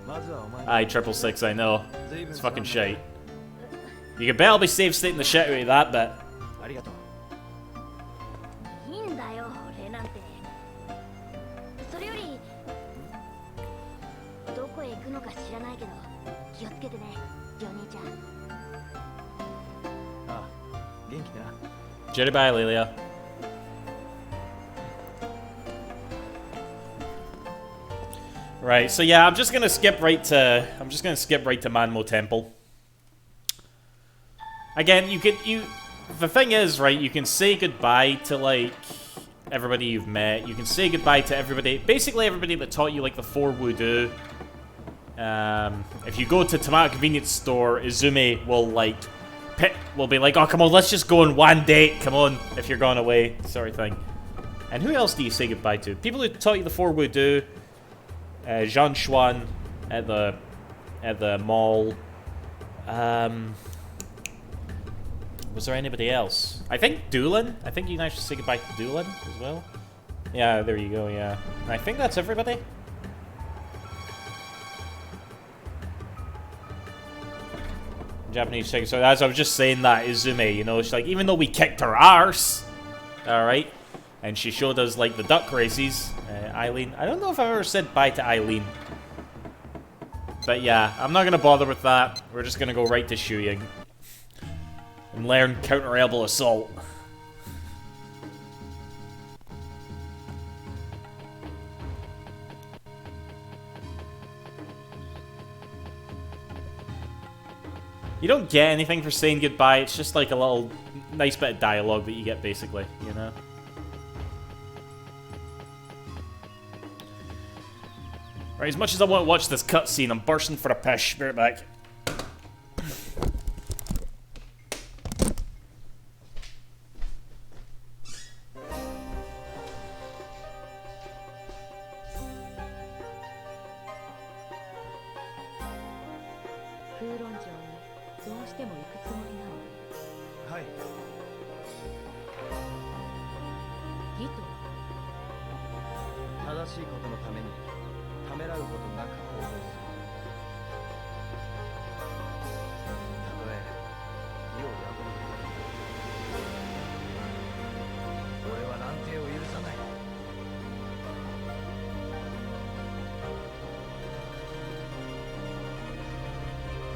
まずはお前。Aye, 666, I know. It's fucking shite. You can barely save stating the shit out of that bit. ありがとう。いいんだよ、お礼なんて。それよりどこへ行くのか知らないけど気をつけてね、ジョニーちゃん。ああ、元気でな。Jetty bye, Lilia. Right, so yeah, I'm just gonna skip right to Manmo Temple. Again, the thing is, right, you can say goodbye to like everybody you've met. You can say goodbye to basically everybody that taught you like the 4 Wudu. If you go to Tomato Convenience Store, Izumi will be like, oh, come on, let's just go on one date, come on, if you're going away, sort of thing. And who else do you say goodbye to? People who taught you the 4 Wudu, Jean Xuan at the mall. Was there anybody else? I think Doolin. I think you guys should say goodbye to Doolin as well. Yeah, there you go, yeah. I think that's everybody. Japanese chick. So as I was just saying that, Izumi, you know, she's like, even though we kicked her arse, alright, and she showed us, like, the duck races, Eileen. I don't know if I've ever said bye to Eileen. But yeah, I'm not going to bother with that. We're just going to go right to Shuying. And learn counter-elbow assault. You don't get anything for saying goodbye, it's just like a little nice bit of dialogue that you get, basically, you know? Right, as much as I want to watch this cutscene, I'm bursting for a piss. Be right back. 論長にどうしても行くつもりなの？はい。義と正しいことのためにためらうことなく行動する。たとえ義を破ることでも俺は乱定を許さない。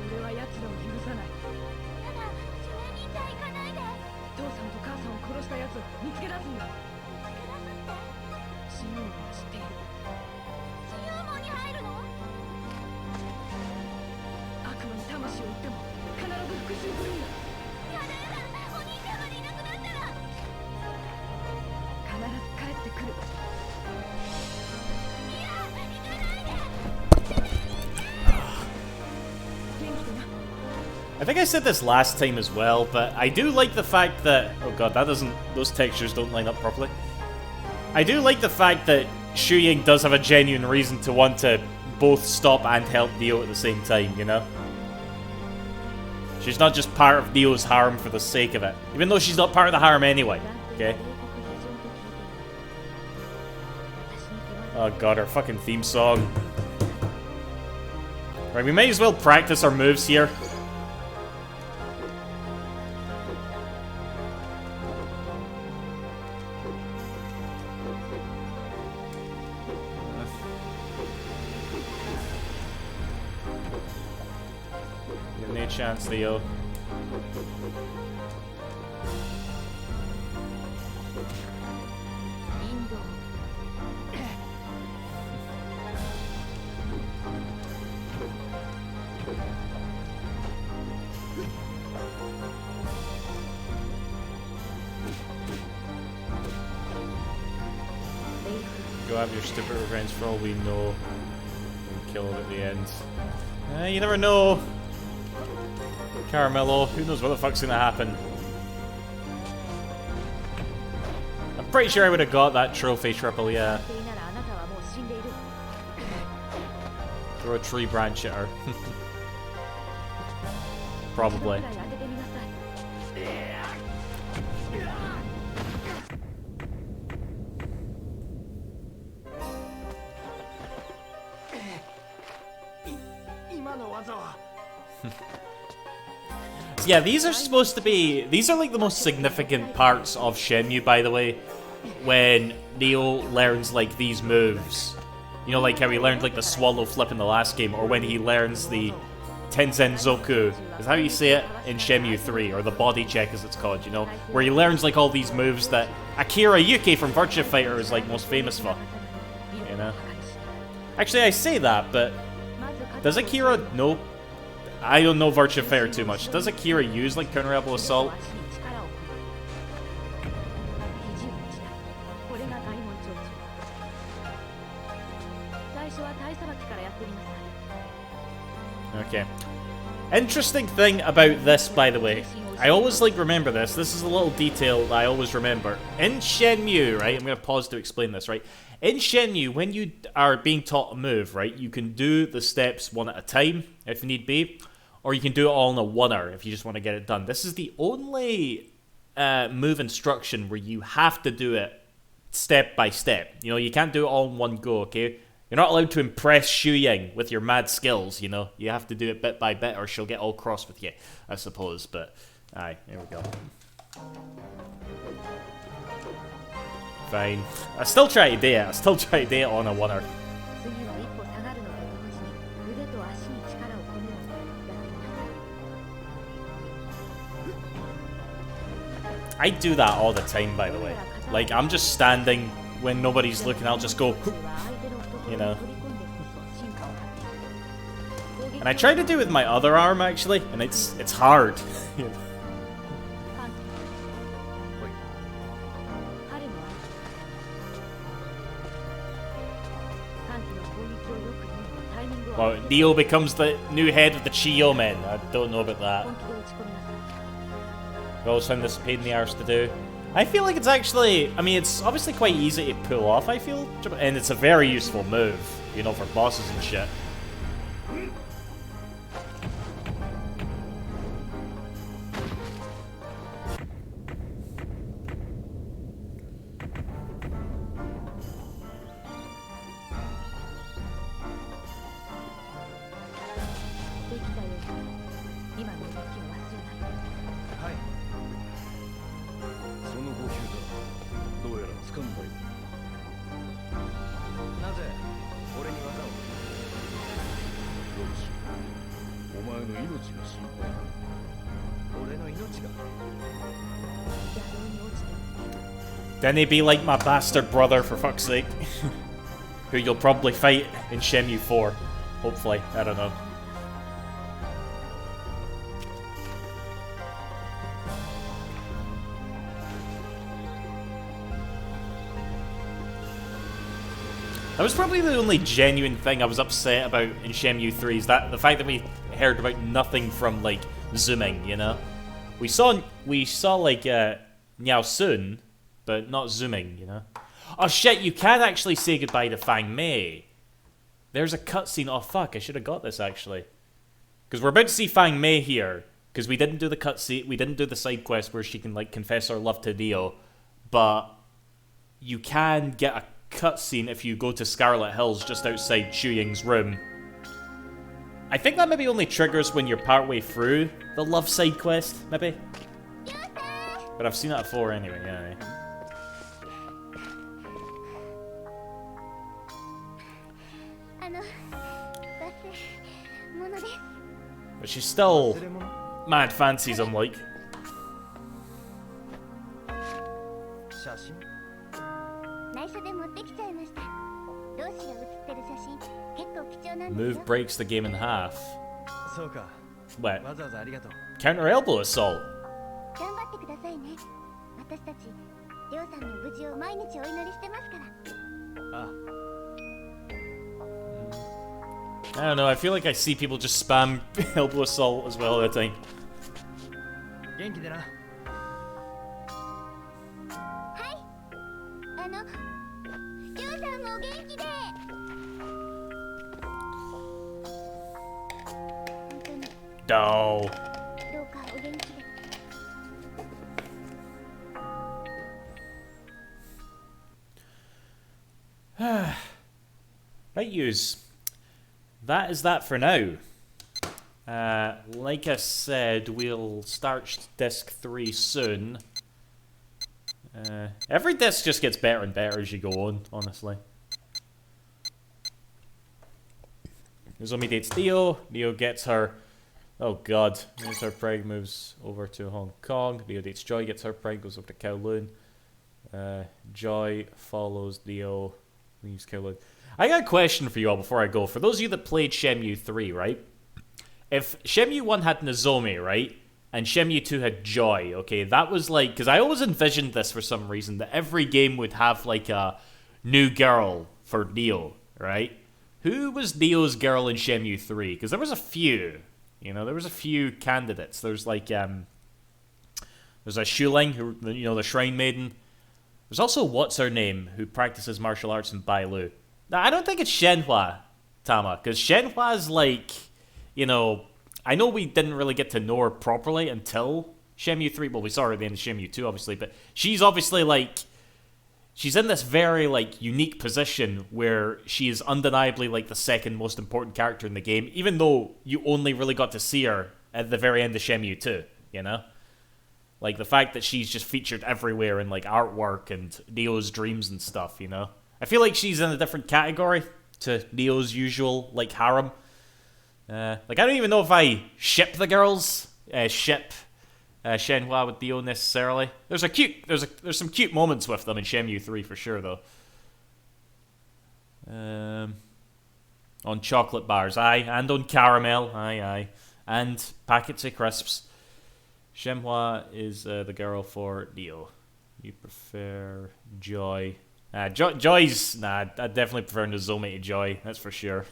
俺は奴らを許さない。ただ自分にじゃ行かないで。父さんと母さんを殺した奴を見つけ出すんだ。見つけ出すって。死ぬのを知っている。自由門に入るの？悪魔に魂を売っても必ず復讐するんだ。やだやだ、お兄ちゃんがいなくなったら。必ず帰ってくる。いや、行かないで。元気でな。I think I said this last time as well, but I do like the fact that... Oh god, those textures don't line up properly. I do like the fact that Shu Ying does have a genuine reason to want to both stop and help Neo at the same time, you know? She's not just part of Neo's harem for the sake of it. Even though she's not part of the harem anyway, okay? Oh god, our fucking theme song. Right, we might as well practice our moves here. Give me a chance, Leo. Go have your stupid revenge for all we know. And kill him at the end. You never know. Caramello, who knows what the fuck's gonna happen. I'm pretty sure I would have got that trophy triple, yeah. Throw a tree branch at her. Probably. Yeah, these are supposed to be... These are like the most significant parts of Shenmue, by the way. When Neo learns like these moves. You know, like how he learned like the swallow flip in the last game, or when he learns the Tenzen Zoku, is how you say it in Shenmue 3, or the body check as it's called, you know? Where he learns like all these moves that Akira Yuki from Virtua Fighter is like most famous for. You know? Actually, I say that, but... Does Akira... No. I don't know Virtua Fighter too much. Does Akira use like counter-rebel assault? Okay. Interesting thing about this, by the way. I always like remember this. This is a little detail that I always remember. In Shenmue, right? I'm going to pause to explain this, right? In Shenmue, when you are being taught a move, right? You can do the steps one at a time, if need be. Or you can do it all in a one-hour if you just want to get it done. This is the only move instruction where you have to do it step by step. You know, you can't do it all in one go, okay? You're not allowed to impress Shu Ying with your mad skills, you know? You have to do it bit by bit or she'll get all cross with you, I suppose. But, aye, here we go. Fine. I still try to do it. I still try to do it on a one-hour. I do that all the time, by the way. Like, I'm just standing when nobody's looking, I'll just go, you know. And I try to do it with my other arm, actually, and it's hard. Well, Neo becomes the new head of the Chiyo men. I don't know about that. We always found this a pain in the arse to do. I feel like it's actually... I mean, it's obviously quite easy to pull off, I feel. And it's a very useful move, you know, for bosses and shit. の命が心配だ。俺の命が。 Then he be like my bastard brother, for fuck's sake. Who you'll probably fight in Shenmue 4. Hopefully. I don't know. That was probably the only genuine thing I was upset about in Shenmue 3, is that the fact that we heard about nothing from, like, zooming, you know? We saw like, Niao Sun, but not zooming, you know? Oh shit, you can actually say goodbye to Fang Mei. There's a cutscene. Oh fuck, I should have got this actually. Because we're about to see Fang Mei here. Because we didn't do the cutscene, we didn't do the side quest where she can, like, confess her love to Dio. But you can get a cutscene if you go to Scarlet Hills just outside Shu Ying's room. I think that maybe only triggers when you're partway through the love side quest, maybe? But I've seen that before anyway, yeah. But she's still mad fancies, I'm like. Move breaks the game in half. What? Counter elbow assault. I don't know, I feel like I see people just spam elbow assault as well all the time. No. Right, yous. That is that for now. Like I said, we'll start disc 3 soon. Every disc just gets better and better as you go on, honestly. Nozomi dates Dio. Dio gets her... Oh god. Gets her preg, moves over to Hong Kong. Dio dates Joy, gets her preg, goes over to Kowloon. Joy follows Dio, leaves Kowloon. I got a question for you all before I go. For those of you that played Shenmue 3, right? If Shenmue 1 had Nozomi, right? And Shenmue 2 had Joy, okay? That was like... Because I always envisioned this for some reason, that every game would have like a new girl for Dio, right? Who was Dio's girl in Shenmue 3? Because there was a few. You know, there was a few candidates. There's like... There's a Shuling, who, you know, the Shrine Maiden. There's also, what's her name, who practices martial arts in Bailu. Now, I don't think it's Shenhua, Tama, because Shenhua's like, you know, I know we didn't really get to know her properly until Shenmue 3, well, we saw her at the end of Shenmue 2, obviously, but she's obviously, like, she's in this very, like, unique position where she is undeniably, like, the second most important character in the game, even though you only really got to see her at the very end of Shenmue 2, you know? Like, the fact that she's just featured everywhere in, like, artwork and Dio's dreams and stuff, you know? I feel like she's in a different category to Dio's usual, like, harem. Like, I don't even know if I ship the girls, Shenhua with Dio necessarily. There's some cute moments with them in Shenmue 3 for sure, though. On chocolate bars, aye, and on caramel, aye, and packets of crisps. Shenhua is the girl for Dio. You prefer Joy? Joy's... Nah, I definitely prefer Nozomi to Joy, that's for sure.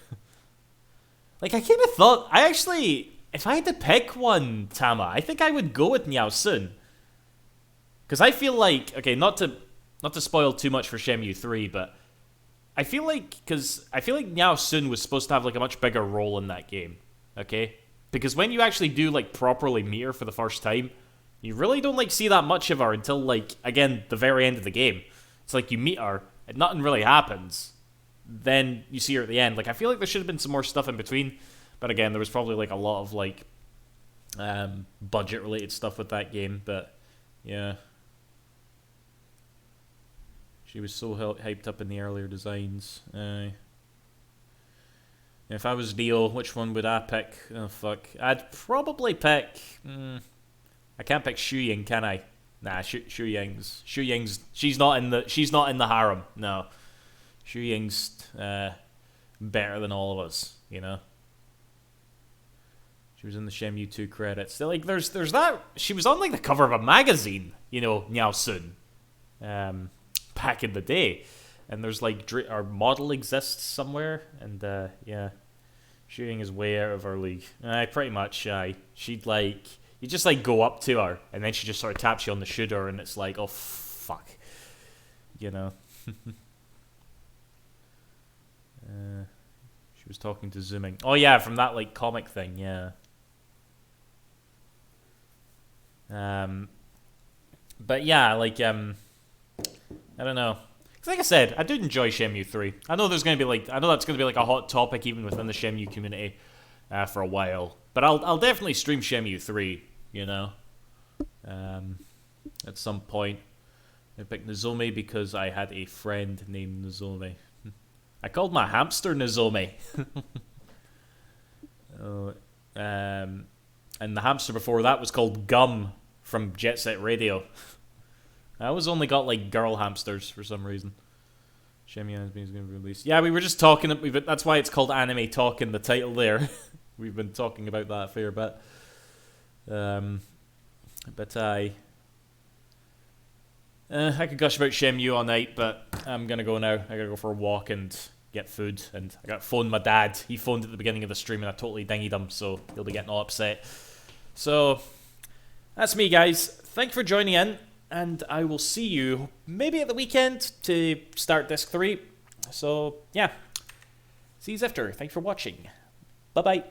Like, I kind of thought... I actually... If I had to pick one, Tama, I think I would go with Niao Sun. Because I feel like... Okay, not to spoil too much for Shenmue 3, but... I feel like... Because I feel like Niao Sun was supposed to have, like, a much bigger role in that game. Okay? Because when you actually do, like, properly meet her for the first time, you really don't, like, see that much of her until, like, again, the very end of the game. It's like you meet her, and nothing really happens. Then you see her at the end. Like, I feel like there should have been some more stuff in between. But again, there was probably, like, a lot of, like, budget-related stuff with that game. But, yeah. She was so hyped up in the earlier designs. Yeah, If I was Neo, which one would I pick? Oh fuck, I'd probably pick. I can't pick Xu Ying, can I? Nah, Xu Ying's. She's not in the harem. No, Xu Ying's better than all of us. You know. She was in the Shenmue 2 credits. Like, there's that. She was on like the cover of a magazine. You know, Niao Sun. Back in the day. And there's like our model exists somewhere, and yeah, shooting is way out of our league. Pretty much. She'd like you just like go up to her, and then she just sort of taps you on the shoulder, and it's like, oh fuck, you know. She was talking to Zooming. Oh yeah, from that like comic thing, yeah. But yeah, like I don't know. Like I said, I did enjoy Shenmue 3. I know that's gonna be like a hot topic even within the Shenmue community for a while. But I'll definitely stream Shenmue 3, you know. At some point. I picked Nozomi because I had a friend named Nozomi. I called my hamster Nozomi. And the hamster before that was called Gum from Jet Set Radio. I always only got like girl hamsters for some reason. Shenmue is going to be released. Yeah, we were just talking. That's why it's called Anime Talk in the title there. We've been talking about that a fair bit. But I could gush about Shenmue all night, but I'm gonna go now. I gotta go for a walk and get food. And I got to phone my dad. He phoned at the beginning of the stream, and I totally dinged him, so he'll be getting all upset. So that's me, guys. Thank you for joining in. And I will see you maybe at the weekend to start Disc 3. So, yeah. See you after. Thanks for watching. Bye-bye.